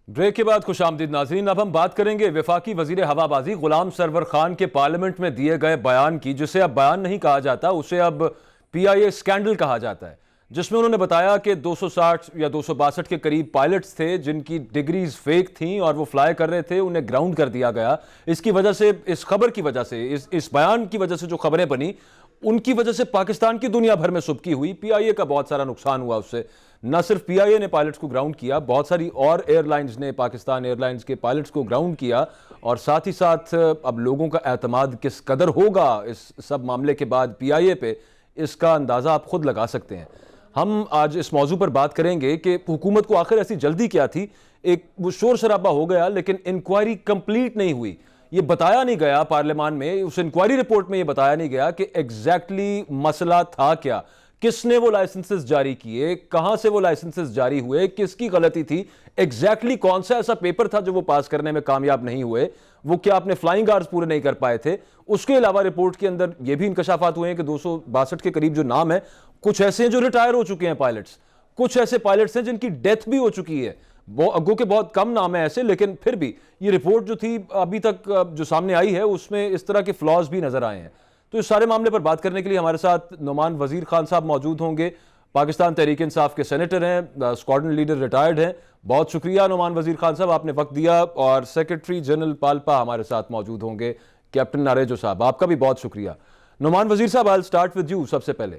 ब्रेक के बाद खुशामदीद नाजरीन। अब हम बात करेंगे वफाकी वजीर हवाबाजी गुलाम सरवर खान के पार्लियामेंट में दिए गए बयान की, जिसे अब बयान नहीं कहा जाता, उसे अब PIA स्कैंडल कहा जाता है, जिसमें उन्होंने बताया कि 260 या 262 के करीब पायलट्स थे जिनकी डिग्रीज फेक थी और वो फ्लाई कर रहे थे, उन्हें ग्राउंड कर दिया गया। इसकी वजह से, इस खबर की वजह से, इस बयान की वजह से जो खबरें बनी, उनकी वजह से पाकिस्तान की दुनिया भर में सुबकी हुई। PIA का बहुत सारा नुकसान हुआ उससे। न सिर्फ PIA ने पायलट्स को ग्राउंड किया, बहुत सारी और एयरलाइंस ने पाकिस्तान एयरलाइंस के पायलट्स को ग्राउंड किया, और साथ ही साथ अब लोगों का एतमाद किस कदर होगा इस सब मामले के बाद PIA पे, इसका अंदाज़ा आप खुद लगा सकते हैं। हम आज इस मौजू पर बात करेंगे कि हुकूमत को आखिर ऐसी जल्दी क्या थी। एक वो शोर शराबा हो गया, लेकिन इंक्वायरी कंप्लीट नहीं हुई। ये बताया नहीं गया पार्लियामान में, उस इंक्वायरी रिपोर्ट में ये बताया नहीं गया कि एग्जैक्टली मसला था क्या, किसने वो लाइसेंसेस जारी किए, कहां से वो लाइसेंसेस जारी हुए, किसकी गलती थी, एग्जैक्टली कौन सा ऐसा पेपर था जो वो पास करने में कामयाब नहीं हुए, वो क्या अपने फ्लाइंग आवर्स पूरे नहीं कर पाए थे। उसके अलावा रिपोर्ट के अंदर ये भी इंकशाफात हुए हैं कि 262 के करीब जो नाम है, कुछ ऐसे हैं जो रिटायर हो चुके हैं पायलट्स, कुछ ऐसे पायलट्स हैं जिनकी डेथ भी हो चुकी है। वो अगो के बहुत कम नाम है ऐसे, लेकिन फिर भी ये रिपोर्ट जो थी अभी तक जो सामने आई है उसमें इस तरह के फ्लॉज भी नजर आए हैं। तो इस सारे मामले पर बात करने के लिए हमारे साथ नुमान वजीर खान साहब मौजूद होंगे। पाकिस्तान तहरीक इंसाफ के सेनेटर हैं, स्क्वाड्रन लीडर रिटायर्ड हैं। बहुत शुक्रिया नुमान वजीर खान साहब, आपने वक्त दिया। और सेक्रेटरी जनरल पालपा हमारे साथ मौजूद होंगे, कैप्टन नारेजो साहब, आपका भी बहुत शुक्रिया। नुमान वजीर साहब, I will start with you. सबसे पहले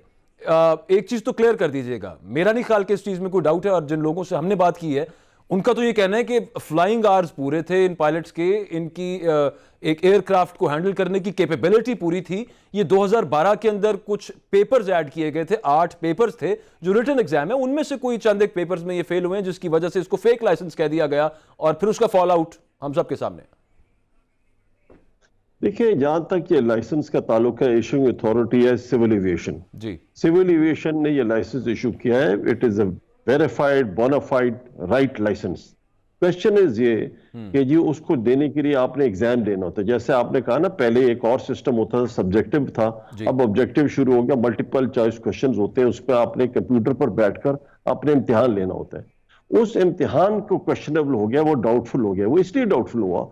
एक चीज तो क्लियर कर दीजिएगा, मेरा नहीं ख्याल कि इस चीज में कोई डाउट है, और जिन लोगों से हमने बात की है उनका तो ये कहना है कि फ्लाइंग आवर्स पूरे थे इन पायलट्स के, इनकी एक एयरक्राफ्ट को हैंडल करने की कैपेबिलिटी पूरी थी। ये 2012 के अंदर कुछ पेपर्स ऐड किए गए थे, 8 पेपर्स थे जो रिटन एग्जाम है, उनमें से कोई चंद एक पेपर्स में ये फेल हुए हैं, जिसकी वजह से इसको फेक लाइसेंस कह दिया गया, और फिर उसका फॉल आउट हम सबके सामने। देखिए, जहां तक ये लाइसेंस का ताल्लुक है, इशूइंग अथॉरिटी है civil aviation ji. Civil aviation ने ये लाइसेंस इशू किया है। It is a verified bona fide right licence. Question is ये कि जी उसको देने के लिए आपने एग्जाम देना होता है। जैसे आपने कहा ना, पहले एक और सिस्टम होता था, सब्जेक्टिव था, अब ऑब्जेक्टिव शुरू हो गया, मल्टीपल चॉइस क्वेश्चंस होते हैं, उस पर आपने कंप्यूटर पर बैठकर अपने इम्तिहान लेना होता है। उस इम्तिहान को क्वेश्चनेबल हो गया, वो डाउटफुल हो गया। वो इसलिए डाउटफुल हुआ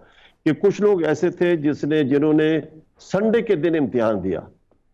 कि कुछ लोग ऐसे थे जिन्होंने संडे के दिन इम्तिहान दिया,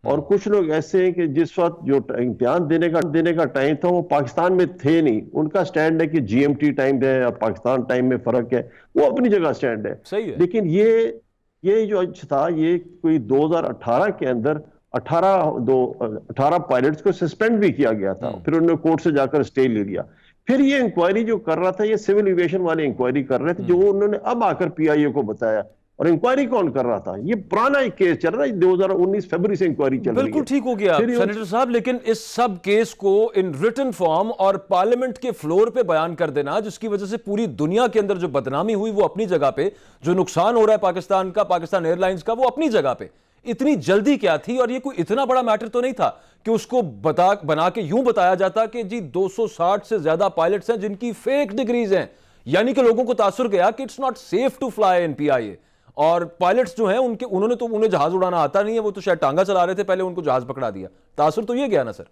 और कुछ लोग ऐसे हैं कि जिस वक्त जो इम्तिहान देने का टाइम था वो पाकिस्तान में थे नहीं। उनका स्टैंड है कि GMT टाइम है या पाकिस्तान टाइम में फर्क है, वो अपनी जगह स्टैंड है। सही है। लेकिन ये ये जो था ये कोई 2018 के अंदर 18 पायलट्स को सस्पेंड भी किया गया था, फिर उन्होंने कोर्ट से जाकर स्टे ले लिया। फिर ये इंक्वायरी जो कर रहा था, ये सिविल एविएशन वाले इंक्वायरी कर रहे थे, जो उन्होंने अब आकर पीआईए को बताया। और इंक्वायरी कौन कर रहा था? ये पुराना एक केस चल रहा है, 2019 फरवरी से इंक्वायरी चल रही है। बिल्कुल ठीक हो गया सेनेटर साहब, लेकिन इस सब केस को इन रिटन फॉर्म और पार्लियामेंट के फ्लोर पे बयान कर देना, जिसकी वजह से पूरी दुनिया के अंदर जो बदनामी हुई वो अपनी जगह पे, जो नुकसान हो रहा है पाकिस्तान का, पाकिस्तान एयरलाइंस का, वो अपनी जगह पे। इतनी जल्दी क्या थी? और ये कोई इतना बड़ा मैटर तो नहीं था कि उसको बना के यूं बताया जाता कि जी 260 से ज्यादा पायलट्स हैं जिनकी फेक डिग्रीज हैं, यानी कि लोगों को तासुर गया कि it's not safe to fly in PIA. और पायलट्स जो हैं उन्हें जहाज उड़ाना आता नहीं है, वो तो शायद टांगा चला रहे थे, पहले उनको जहाज पकड़ा दिया। तासुर तो ये गया ना सर।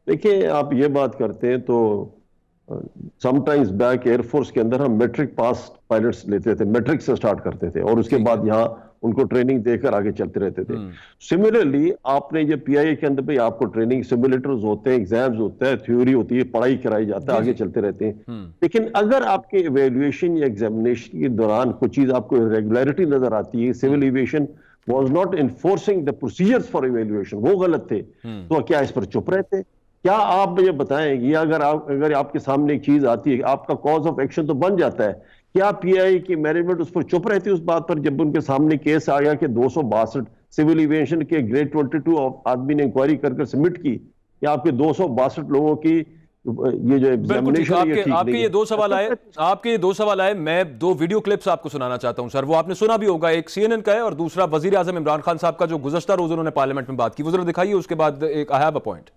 देखिए, आप ये बात करते हैं तो समटाइम्स बैक एयरफोर्स के अंदर हम मैट्रिक पास पायलट्स लेते थे, मैट्रिक से स्टार्ट करते थे और उसके बाद यहाँ उनको ट्रेनिंग देकर आगे चलते रहते थे। सिमिलरली आपने ये पीआईए के अंदर भी आपको ट्रेनिंग सिमुलेटर्स होते हैं, एग्जाम्स होते हैं, थ्योरी होती है, पढ़ाई कराई जाता है, आगे चलते रहते हैं। लेकिन अगर आपके इवैल्यूएशन या एग्जामिनेशन के दौरान कुछ चीज आपको इरेगुलरिटी नजर आती है, civil aviation was not enforcing the procedures for evaluation, वो गलत थे, तो क्या इस पर चुप रहते? क्या आप मुझे बताएं, ये अगर आपके सामने एक चीज आती है, आपका कॉज ऑफ एक्शन तो बन जाता है, क्या पीआई की मैनेजमेंट उस पर चुप रहती है उस बात पर, जब उनके सामने केस आ गया कि 262 सिविल एविएशन के ग्रेड 22 आदमी ने इंक्वायरी कर सबमिट की, या आपके 262 लोगों की ये जो एग्जामिनेशन आपके ये दो सवाल आए, मैं दो वीडियो क्लिप्स आपको सुनाना चाहता हूं सर, वो आपने सुना भी होगा। एक सीएनएन का है और दूसरा वजीर आजम इमरान खान साहब का, जो गुज़श्ता रोज उन्होंने पार्लियामेंट में बात की, वो जरा दिखाइए। उसके बाद एक I have a point.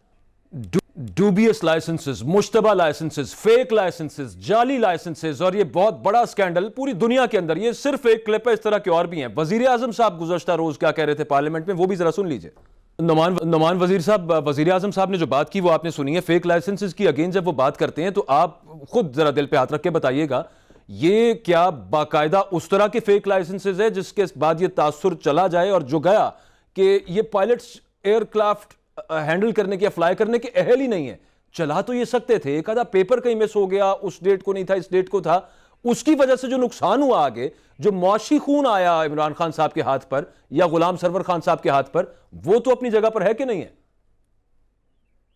Dubious licences, मुश्तबा लाइसेंसेस, फेक लाइसेंसेस, जाली लाइसेंसेस, और ये बहुत बड़ा स्कैंडल पूरी दुनिया के अंदर। ये सिर्फ एक क्लिप है, इस तरह के और भी हैं। वजीर आजम साहब गुज़श्ता रोज क्या कह रहे थे पार्लियामेंट में, वो भी जरा सुन लीजिए। नुमान वजीर साहब, वजीर आजम साहब ने जो बात की वो आपने सुनी है। फेक लाइसेंसेस की अगेन जब वो बात करते हैं तो आप खुद जरा दिल पे हाथ रख के बताइएगा, ये क्या बाकायदा उस तरह के फेक लाइसेंसेस है जिसके बाद ये तासुर चला जाए और जो गया कि ये पायलट्स एयरक्राफ्ट हैंडल करने के या फ्लाई करने के अहल ही नहीं है? चला तो ये सकते थे, एक आधा पेपर कहीं मिस हो गया, उस डेट को नहीं था, इस डेट को था, उसकी वजह से जो नुकसान हुआ आगे, जो मौशी खून आया इमरान खान साहब के हाथ पर या गुलाम सरवर खान साहब के हाथ पर, वो तो अपनी जगह पर है कि नहीं है?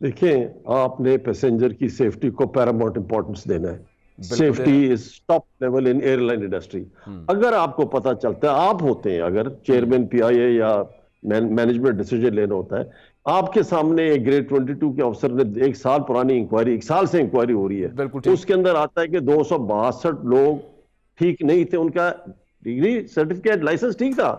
देखिए, आपने पैसेंजर की सेफ्टी को पैरामाउंट इंपॉर्टेंस देना है। Safety is top level in airline industry. अगर आपको पता चलता है, आप होते हैं अगर चेयरमैन पीआईए या मैनेजमेंट डिसीजन लेना होता है, आपके सामने एक ग्रेड 22 के अफसर ने एक साल पुरानी इंक्वायरी, एक साल से इंक्वायरी हो रही है, उसके अंदर आता है कि 262 लोग ठीक नहीं थे, उनका डिग्री सर्टिफिकेट लाइसेंस ठीक था,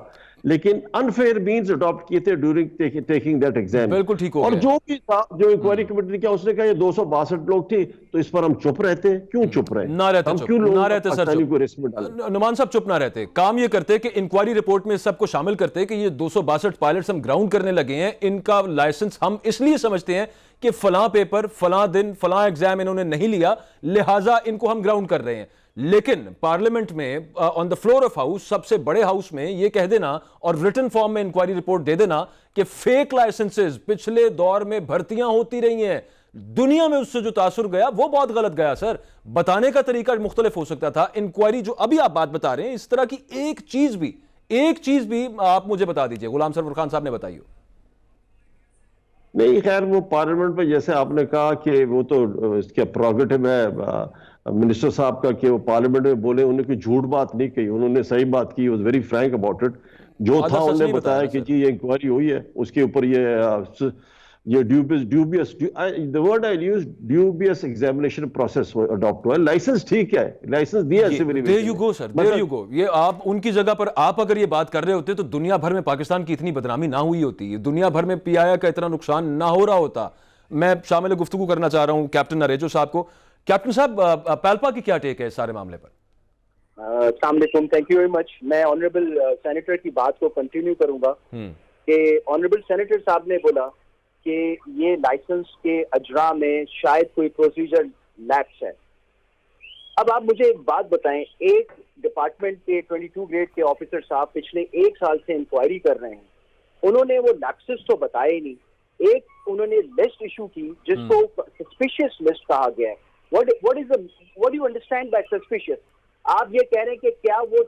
लेकिन अनफेयर मींस अडॉप्ट किए थे ड्यूरिंग टेकिंग दैट एग्जाम। बिल्कुल ठीक हो और गया। जो भी था, जो इंक्वायरी कमेटी ने किया, उसने कहा ये 262 लोग थे, तो इस पर हम चुप रहते? क्यों चुप रहे? ना रहते, हम चुप क्यों ना रहते सर? को रिस्क में डालें? नुमान साहब चुप ना रहते, काम ये करते कि इंक्वायरी रिपोर्ट में सबको शामिल करते कि ये 262 पायलट्स हम ग्राउंड करने लगे हैं, इनका लाइसेंस हम इसलिए समझते हैं कि फलां पेपर, फलां दिन, फलां एग्जाम इन्होंने नहीं लिया, लिहाजा इनको हम ग्राउंड कर रहे हैं। लेकिन पार्लियामेंट में on the floor of house, सबसे बड़े हाउस में, ये कह देना और रिटन फॉर्म में इंक्वायरी रिपोर्ट दे देना कि फेक लाइसेंसेस पिछले दौर में भर्तियां होती रही हैं, दुनिया में उससे जो तासुर गया वो बहुत गलत गया सर। बताने का तरीका मुख्तलिफ हो सकता था। इंक्वायरी जो अभी आप बात बता रहे हैं, इस तरह की एक चीज भी आप मुझे बता दीजिए, गुलाम सरवर खान साहब ने बताई हो। नहीं, खैर वो पार्लियामेंट में, जैसे आपने कहा कि वो तो इसके प्रोगेटिव है मिनिस्टर साहब का कि वो पार्लियामेंट में बोले, उन्होंने कोई झूठ बात नहीं कही, उन्होंने सही बात की, was very Frank about it. जो था उन्होंने बताया कि जी ये इंक्वायरी हुई है, उसके ऊपर ये dubious the word I use, dubious examination process adopt हुआ है। लाइसेंस ठीक है, लाइसेंस दिया है civil aviation. There you go, sir, there you go। ये आप उनकी जगह पर आप अगर ये बात कर रहे होते तो दुनिया भर में पाकिस्तान की इतनी बदनामी ना हुई होती, दुनिया भर में पीआईए का इतना नुकसान ना हो रहा होता। मैं शामिल गुफ्तगू करना चाह रहा हूं कैप्टन नरेजो साहब को। कैप्टन साहब, पैल्पा की क्या टेक है इस सारे मामले पर? अस्सलाम वालेकुम, थैंक यू वेरी मच। मैं ऑनरेबल सेनेटर की बात को कंटिन्यू करूंगा कि ऑनरेबल सेनेटर साहब ने बोला कि ये लाइसेंस के अजरा में शायद कोई प्रोसीजर लैप्स है। अब आप मुझे एक बात बताएं, एक डिपार्टमेंट के 22 ग्रेड के ऑफिसर साहब पिछले 1 साल से इंक्वायरी कर रहे हैं, उन्होंने वो लैप्सेस तो बताए नहीं। एक उन्होंने लिस्ट इशू की जिसको सस्पिशियस लिस्ट कहा गया है। What do you understand by suspicious? आप ये कह रहे हैं कि क्या वो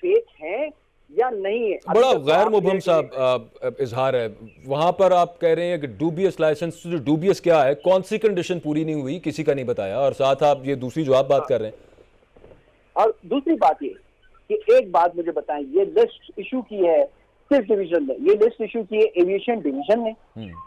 फेक हैं या नहीं है। बड़ा अभी तक गैर आप मुबहम सा देखें- इजहार है वहां पर। आप कह रहे हैं कि डूबियस लाइसेंस, जो डूबियस क्या है, कौन सी कंडीशन पूरी नहीं हुई, किसी का नहीं बताया, और साथ आप ये दूसरी जो आप बात कर रहे हैं। और दूसरी बात ये कि एक बात मुझे बताएं, ये लिस्ट इशू की है किस डिवीजन ने? ये लिस्ट इशू की है एविएशन डिवीजन ने।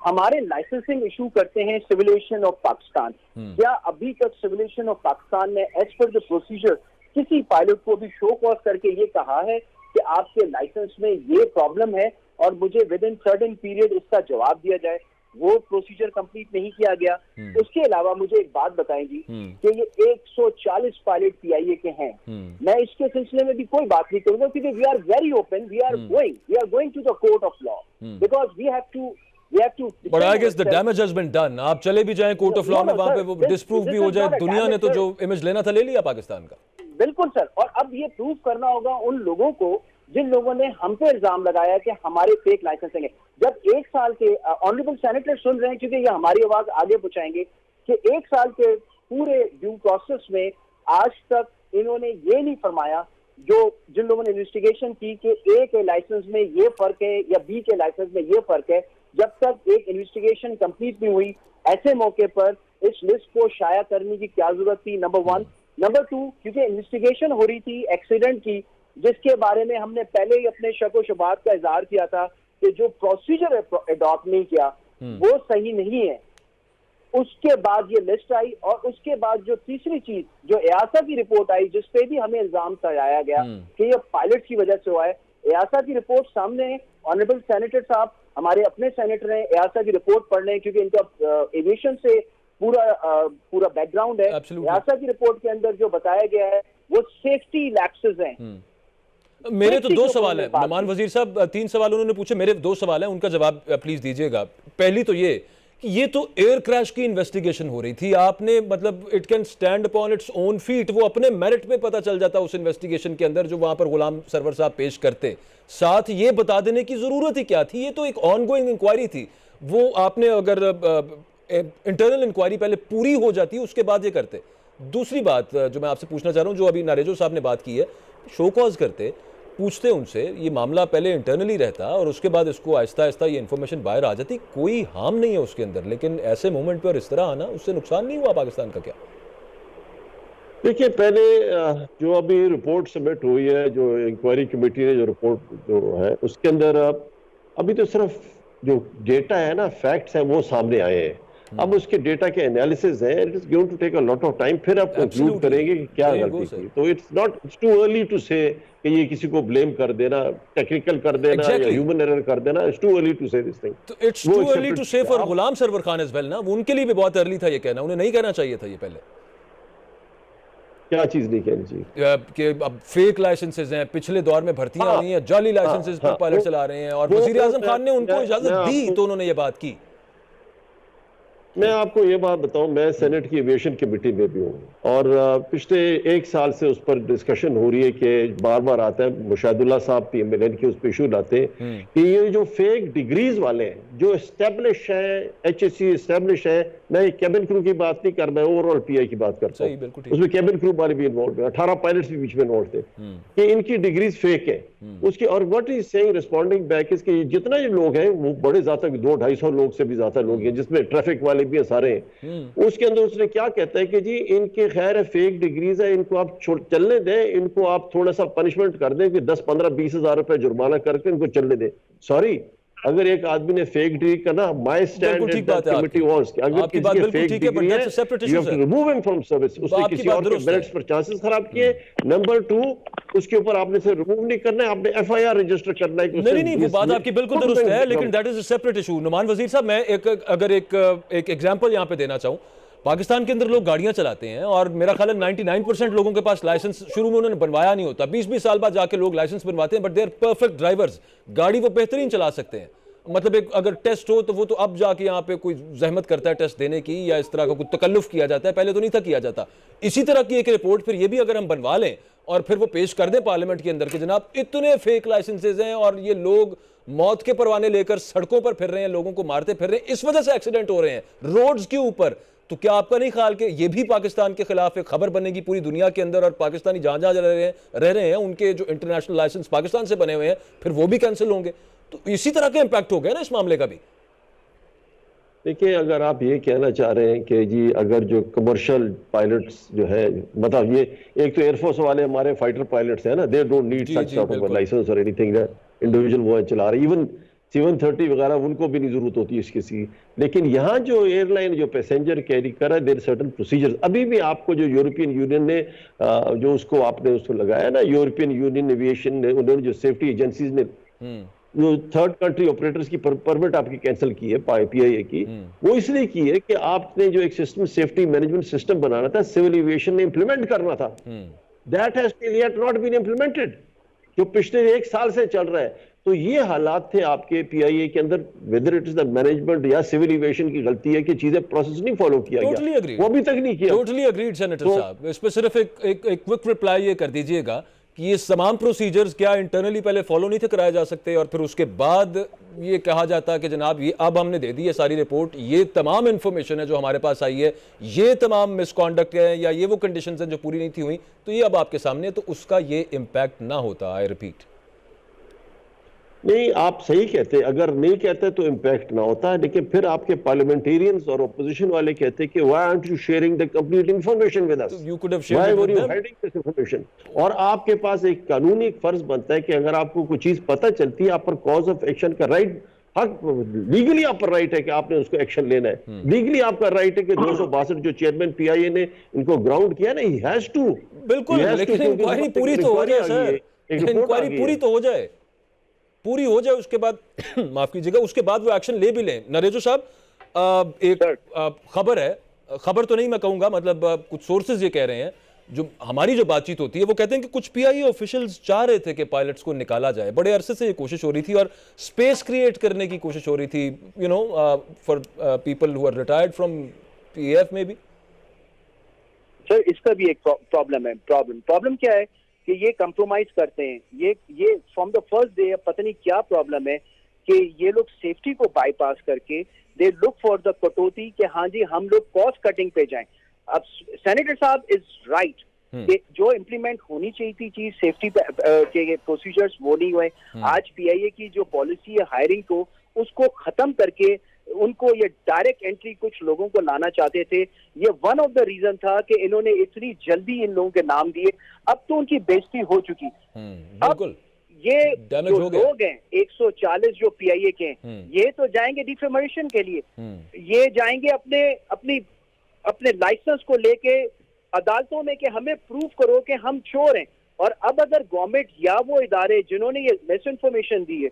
हमारे लाइसेंसिंग इशू करते हैं सिविल एविएशन ऑफ पाकिस्तान। क्या अभी तक सिविल एविएशन ऑफ पाकिस्तान ने एज पर द प्रोसीजर किसी पायलट को भी शो कॉज करके ये कहा है कि आपके लाइसेंस में ये प्रॉब्लम है और मुझे विद इन सर्टेन पीरियड इसका जवाब दिया जाए? वो प्रोसीजर कंप्लीट नहीं किया गया। उसके अलावा मुझे एक बात बताएंगी कि ये 140 पायलट पीआईए के हैं। मैं इसके सिलसिले में भी कोई बात नहीं करूंगा क्योंकि we are very open, we are going to the court of law because we have to But I guess the damage has been done. आप चले भी जाएं कोर्ट ऑफ लॉ में, वहां पे वो डिस्प्रूव भी हो जाए। दुनिया ने तो जो इमेज लेना था ले लिया पाकिस्तान का। बिल्कुल सर, और अब ये प्रूव करना होगा उन लोगों को जिन लोगों ने हम पे इल्जाम लगाया कि हमारे फेक लाइसेंसिंग है। जब 1 साल के ऑनरेबल सेनेटर सुन रहे हैं, क्योंकि ये हमारी आवाज आगे पहुंचाएंगे, कि 1 साल के पूरे ड्यू प्रोसेस में आज तक इन्होंने ये नहीं फरमाया, जिन लोगों ने इन्वेस्टिगेशन की, कि ए के लाइसेंस में ये फर्क है या बी के लाइसेंस में ये फर्क है। जब तक एक इन्वेस्टिगेशन कंप्लीट नहीं हुई, ऐसे मौके पर इस लिस्ट को शाया करने की क्या जरूरत थी? नंबर 1। नंबर 2, क्योंकि इन्वेस्टिगेशन हो रही थी एक्सीडेंट की, जिसके बारे में हमने पहले ही अपने शक व शुबात का इजहार किया था कि जो प्रोसीजर अडॉप्ट नहीं किया वो सही नहीं है। उसके बाद ये लिस्ट आई, और उसके बाद जो तीसरी चीज, जो एआसा की रिपोर्ट आई, जिसपे भी हमें इल्जाम लगाया गया कि ये पायलट की वजह से हुआ है। एआसा की रिपोर्ट सामने है, ऑनरेबल सेनेटर साहब हमारे अपने सेनेटर हैं, एआसा की रिपोर्ट पढ़ रहे हैं क्योंकि इनका एविएशन से पूरा बैकग्राउंड है। एआसा की रिपोर्ट के अंदर जो बताया गया है वो सेफ्टी लैप्सेस हैं। मेरे तो 2 सवाल हैं नुमान वजीर साहब, 3 सवाल उन्होंने पूछे, मेरे 2 सवाल हैं, उनका जवाब प्लीज दीजिएगा। पहली तो ये कि ये तो एयर क्रैश की इन्वेस्टिगेशन हो रही थी, आपने मतलब it can stand upon its own feet, वो अपने मेरिट पे पता चल जाता उस इन्वेस्टिगेशन के अंदर जो वहां पर गुलाम सरवर साहब पेश करते। साथ ये बता देने की जरूरत ही क्या थी? ये तो एक ऑनगोइंग इंक्वायरी थी, वो आपने अगर इंटरनल इंक्वायरी पहले पूरी हो जाती उसके बाद ये करते। दूसरी बात जो मैं आपसे पूछना चाह रहा हूं, जो अभी नारेजो साहब ने बात की है, शो कॉज करते, पूछते उनसे, ये मामला पहले इंटरनली रहता और उसके बाद इसको आहिस्ता आहिस्ता ये इन्फॉर्मेशन बाहर आ जाती, कोई हार्म नहीं है उसके अंदर, लेकिन ऐसे मोमेंट पर इस तरह आना, उससे नुकसान नहीं हुआ पाकिस्तान का क्या? देखिए, पहले जो अभी रिपोर्ट सबमिट हुई है, जो इंक्वायरी कमेटी ने जो रिपोर्ट जो है उसके अंदर अभी तो सिर्फ जो डेटा है ना, फैक्ट्स हैं, वो सामने आए हैं। अब उसके डेटा के एनालिसिस है, it is going to take a lot of time, फिर आप कंक्लूड करेंगे कि क्या गलती थी। तो इट्स टू अर्ली टू से कि ये किसी को ब्लेम कर देना, टेक्निकल कर देना या ह्यूमन एरर कर देना। It's too early to say this thing. तो it's too early to say for Ghulam Sarwar Khan as well ना, उनके लिए भी बहुत अर्ली था ये कहना, उन्हें नहीं कहना चाहिए था ये पहले। क्या चीज नहीं कहनी चाहिए? कि अब फेक लाइसेंसेज हैं, पिछले दौर में भर्तियां हुई हैं, जाली लाइसेंसेज पर पायलट चला रहे हैं, और वजीर आजम खान ने उनको इजाजत दी तो उन्होंने ये बात की। मैं आपको ये बात बताऊं, मैं सेनेट की एविएशन कमेटी में भी हूं और पिछले 1 साल से उस पर डिस्कशन हो रही है कि बार बार आता है, मुशाहिदुल्लाह साहब PMLN के उस पर इशू लाते हैं कि ये जो फेक डिग्रीज वाले हैं, जो एस्टेब्लिश है, HSC एस्टेब्लिश है, मैं केबिन क्रू की बात नहीं कर रहा, मैं ओवरऑल PI की बात करता हूँ, उसमें केबिन क्रू वाले भी इन्वॉल्व है, 18 पायलट्स भी बीच में इन्वॉल्व थे, कि इनकी डिग्रीज फेक है उसकी। और what is saying responding back इसके, जितना ये लोग हैं वो बड़े ज्यादा 200-250 लोग से भी ज्यादा लोग हैं, जिसमें ट्रैफिक वाले भी सारे हैं। उसके अंदर उसने क्या कहता है कि जी इनके खैर फेक डिग्रीज है, इनको आप चलने दें, इनको आप थोड़ा सा पनिशमेंट कर दें कि 10-15-20 हजार रुपए जुर्माना करके इनको चलने दें। सॉरी, अगर एक आदमी ने फेक डिग्री करना, my stand at that committee was कि अगर किसी के फेक डिग्री है, you have to remove him from service. उसने किसी और के मेरिट्स पर चांसेस खराब किए। नंबर 2, उसके ऊपर आपने से रिमूव नहीं करना है, आपने FIR रजिस्टर करना है। नहीं, वो बात आपकी बिल्कुल दुरुस्त है, लेकिन that is a separate issue. Noman Wazir साहब, मैं एक एग्जांपल यहां पे देना चाहूं। पाकिस्तान के अंदर लोग गाड़ियां चलाते हैं और मेरा ख्याल है 99% लोगों के पास लाइसेंस शुरू में उन्होंने बनवाया नहीं होता, 20-20 साल बाद जाके लोग लाइसेंस बनवाते हैं, but they are perfect drivers, गाड़ी वो बेहतरीन चला सकते हैं। मतलब एक अगर टेस्ट हो तो वो तो अब जाके यहाँ पे कोई जहमत करता है टेस्ट देने की, या इस तरह का कोई तकल्लुफ किया जाता है, पहले तो नहीं था किया जाता। इसी तरह की एक रिपोर्ट फिर ये भी अगर हम बनवा लें और फिर वो पेश कर दें पार्लियामेंट के अंदर कि जनाब इतने फेक लाइसेंसेज हैं और ये लोग मौत के परवाने लेकर सड़कों पर फिर रहे हैं, लोगों को मारते फिर रहे हैं, इस वजह से एक्सीडेंट हो रहे हैं रोड्स के ऊपर, तो क्या आपका नहीं ख्याल कि ये भी पाकिस्तान के खिलाफ एक खबर बनेगी पूरी दुनिया के अंदर, और पाकिस्तानी जहां जहां रह रहे हैं उनके जो इंटरनेशनल लाइसेंस पाकिस्तान से बने हुए हैं फिर वो भी कैंसिल होंगे? तो इसी तरह का इंपैक्ट हो गया ना इस मामले का भी। देखिए, अगर आप ये कहना चाह रहे हैं कि जी अगर जो कमर्शियल पायलट्स जो है, मतलब ये एक तो एयरफोर्स वाले हमारे फाइटर पायलट्स हैं ना, they don't need such sort of licence और एनीथिंग, इंडिविजुअल वो चला रहे, इवन C-130 वगैरह उनको भी नहीं जरूरत होती इसकी सी। लेकिन यहाँ जो एयरलाइन जो पैसेंजर कैरी कर रहा है, देयर सर्टेन प्रोसीजर्स। अभी भी आपको जो यूरोपियन यूनियन ने जो उसको आपने उसको लगाया ना, यूरोपियन यूनियन एविएशन ने, उन्होंने जो सेफ्टी एजेंसीज ने जो थर्ड कंट्री ऑपरेटर्स की परमिट आपकी कैंसिल की है PIA की, वो इसलिए की है कि आपने जो एक सिस्टम, सेफ्टी मैनेजमेंट सिस्टम बनाना था, सिविल एविएशन ने इंप्लीमेंट करना था, that has still yet not been implemented, जो पिछले 1 साल से चल रहा है। तो ये हालात थे आपके PIA के अंदर, whether it is the management या सिविल एविएशन की गलती है कि चीजें प्रोसेस नहीं फॉलो किया गया, वो अभी तक नहीं किया। टोटली एग्रीड सेनेटर साहब। इस पे सिर्फ एक क्विक रिप्लाई ये कर दीजिएगा कि ये तमाम प्रोसीजर्स क्या इंटरनली पहले फॉलो नहीं थे कराए जा सकते, और फिर उसके बाद ये कहा जाता कि जनाब ये अब हमने दे दी है सारी रिपोर्ट, ये तमाम इंफॉर्मेशन है जो हमारे पास आई है, ये तमाम मिसकॉन्डक्ट है या ये वो कंडीशंस हैं जो पूरी नहीं थी हुई, तो ये अब आपके सामने, तो उसका ये इम्पैक्ट ना होता। आई रिपीट, नहीं, आप सही कहते, अगर नहीं कहते तो इम्पैक्ट ना होता है, लेकिन फिर आपके पार्लियामेंटेरियंस और ऑपोजिशन वाले कहते हैं कि why aren't you sharing the complete information with us, you could have why shared were with you them. Hiding this information. और आपके पास एक कानूनी फर्ज बनता है कि अगर आपको कोई चीज पता चलती है, आप पर कॉज ऑफ एक्शन का राइट, हक, लीगली आप पर राइट है कि आपने उसको एक्शन लेना है, लीगली आपका राइट है कि 262 जो चेयरमैन PIA ने इनको ग्राउंड किया ना, ही हैज टू, बिल्कुल, लेकिन इंक्वायरी पूरी तो हो जाए सर, इंक्वायरी पूरी तो हो जाए, पूरी हो जाए, उसके बाद माफ कीजिएगा, उसके बाद वो एक्शन ले भी लें। नरेजो साहब, एक खबर है, खबर तो नहीं मैं कहूंगा, मतलब कुछ सोर्सेज ये कह रहे हैं, जो हमारी जो बातचीत होती है वो कहते हैं कि कुछ PIA ऑफिशियल्स चाह रहे थे कि पायलट्स को निकाला जाए, बड़े अरसे से ये कोशिश हो रही थी और स्पेस क्रिएट करने की कोशिश हो रही थी, you know, for people who are retired from PAF में भी। सर, इसका भी एक प्रॉब्लम है। प्रॉब्लम क्या है कि ये कंप्रोमाइज करते हैं, ये फ्रॉम द फर्स्ट डे, पता नहीं क्या प्रॉब्लम है कि ये लोग सेफ्टी को बाईपास करके दे लुक फॉर द कटौती कि हाँ जी हम लोग कॉस्ट कटिंग पे जाएं। अब सेनेटर साहब इज राइट कि जो इम्प्लीमेंट होनी चाहिए थी चीज सेफ्टी के प्रोसीजर्स वो नहीं हुए। आज PIA की जो पॉलिसी है हायरिंग को, उसको खत्म करके उनको ये डायरेक्ट एंट्री कुछ लोगों को लाना चाहते थे। ये वन ऑफ द रीजन था कि इन्होंने इतनी जल्दी इन लोगों के नाम दिए। अब तो उनकी बेइज्जती हो चुकी। अब ये जो लोग हैं 140 जो PIA के हैं, ये तो जाएंगे डिफेमेशन के लिए, ये जाएंगे अपने लाइसेंस को लेके अदालतों में कि हमें प्रूव करो कि हम चोर हैं। और अब अगर गवर्नमेंट या वो इदारे जिन्होंने ये मिस इन्फॉर्मेशन दी है,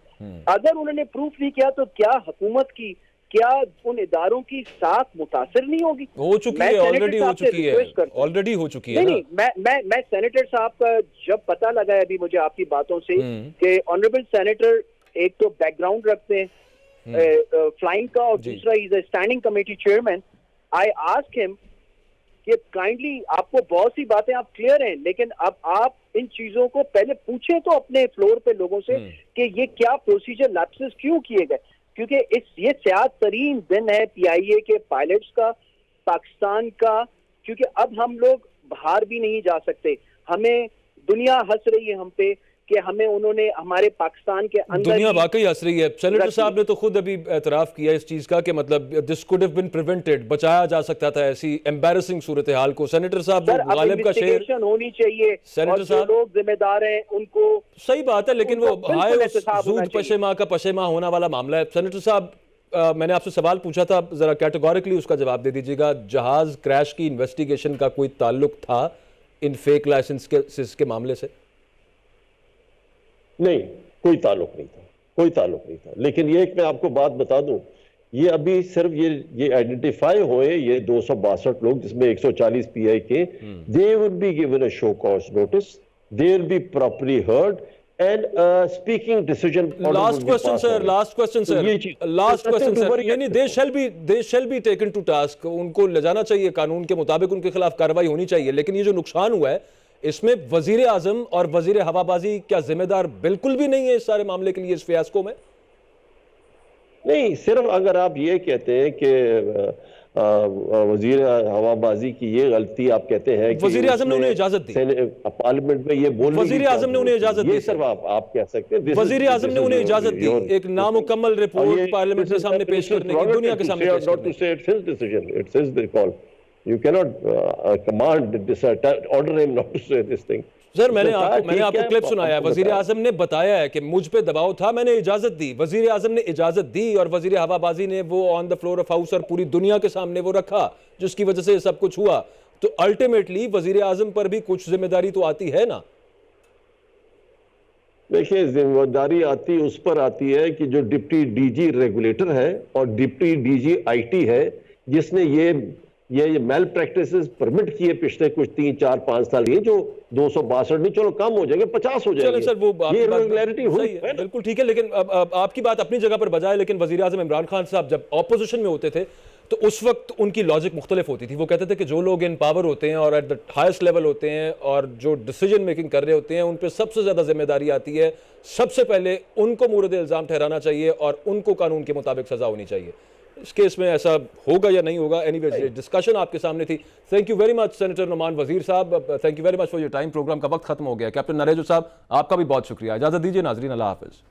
अगर उन्होंने प्रूफ नहीं किया, तो क्या हुकूमत की, क्या उन इदारों की साख मुतासिर नहीं होगी? हो चुकी है, ऑलरेडी हो चुकी है, ऑलरेडी हो चुकी है। नहीं, मैं सेनेटर साहब का जब पता लगा है अभी मुझे आपकी बातों से कि ऑनरेबल सेनेटर एक तो बैकग्राउंड रखते हैं फ्लाइंग का, और दूसरा is a standing committee chairman. I ask him कि काइंडली आपको बहुत सी बातें आप क्लियर हैं, लेकिन अब आप इन चीजों को पहले पूछें तो अपने फ्लोर पे लोगों से कि ये क्या प्रोसीजर लैप्सेस क्यों किए गए, क्योंकि ये स्याद तरीन दिन है PIA के पायलट्स का, पाकिस्तान का, क्योंकि अब हम लोग बाहर भी नहीं जा सकते। हमें दुनिया हंस रही है हम पे कि हमें उन्होंने हमारे पाकिस्तान के अंदर, दुनिया वाकई हंस रही है। सेनेटर साहब ने तो खुद अभी एतराफ किया इस चीज का कि मतलब this could have been prevented, बचाया जा सकता था ऐसी एम्बैरेसिंग सूरत हाल को। सेनेटर साहब, गालिब का शेर होनी चाहिए, सेनेटर साहब लोग जिम्मेदार हैं उनको, सही बात है, लेकिन वो हाय सूद पशेमा का पशेमा होना वाला मामला है। सेनेटर साहब, मैंने आपसे सवाल पूछा था, जरा कैटेगोरिकली उसका जवाब दे दीजिएगा। जहाज क्रैश की इन्वेस्टिगेशन का कोई ताल्लुक था इन फेक लाइसेंस के मामले से? नहीं, कोई ताल्लुक नहीं था, कोई ताल्लुक नहीं था। लेकिन ये एक मैं आपको बात बता दूं, ये अभी सिर्फ ये आइडेंटिफाई हुए ये 262 लोग, जिसमें 140 PI के, they will be given a show cause notice, they will be properly heard and speaking decision. Last question sir, last question sir, यानी they shall be taken to task, उनको ले जाना चाहिए, कानून के मुताबिक उनके खिलाफ कार्रवाई होनी चाहिए। लेकिन ये जो नुकसान हुआ है, इसमें वजीर आजम और वजीर हवाबाजी क्या जिम्मेदार बिल्कुल भी नहीं है इस सारे मामले के लिए, इस फियास्को में? नहीं, सिर्फ अगर आप ये कहते हैं कि वजीर हवाबाजी की ये गलती आप कहते हैं कि वजीर आजम ने उन्हें इजाजत दी, पार्लियामेंट में ये बोलने वजीर आजम ने उन्हें इजाजत दी, ये सिर्फ आप कह सकते हैं। वजीर आजम ने उन्हें इजाजत दी एक नामुकम्मल रिपोर्ट पार्लियामेंट के सामने पेश करने की, दुनिया के सामने पेश करने की। You cannot command this, order him not to say this thing. Sir मैंने आपको क्लिप सुनाया, वजीर आजम ने बताया है कि मुझ पे दबाव था, मैंने इजाजत दी, वजीर आजम ने इजाजत दी और वजीर हवाबाजी ने वो on the floor of house और पूरी दुनिया के सामने वो रखा, जिसकी वजह से सब कुछ हुआ। तो अल्टीमेटली वजीर आजम पर भी कुछ जिम्मेदारी तो आती है ना। देखिए, जिम्मेदारी उस पर आती है कि जो डिप्टी डीजी रेगुलेटर है और डिप्टी डीजी आईटी है, जिसने ये मेल प्रैक्टिसेस परमिट किए पिछले कुछ 3, 4, 5 साल, ये जो 262 नहीं, चलो कम हो जाएंगे, 50 हो जाएंगे। सर वो ये इरेगुलरिटी हुई है, बिल्कुल ठीक है, लेकिन अब आपकी बात अपनी जगह पर बजाय, लेकिन वजीर आजम इमरान खान साहब जब ऑपोजिशन में होते थे तो उस वक्त उनकी लॉजिक मुख्तलिफ होती थी। वो कहते थे कि जो लोग इन पावर होते हैं और एट द हाईएस्ट लेवल होते हैं और जो डिसीजन मेकिंग कर रहे होते हैं, उन पर सबसे ज्यादा जिम्मेदारी आती है, सबसे पहले उनको मूरद इल्जाम ठहराना चाहिए और उनको कानून के मुताबिक सजा होनी चाहिए। इस केस में ऐसा होगा या नहीं होगा, एनीवेज डिस्कशन आपके सामने थी। Thank you very much senator Numan Wazir साहब, thank you very much for your time. Programme का वक्त खत्म हो गया। कैप्टन नरेजो साहब, आपका भी बहुत शुक्रिया। इजाजत दीजिए नाजरीन, अल्लाह हाफिज।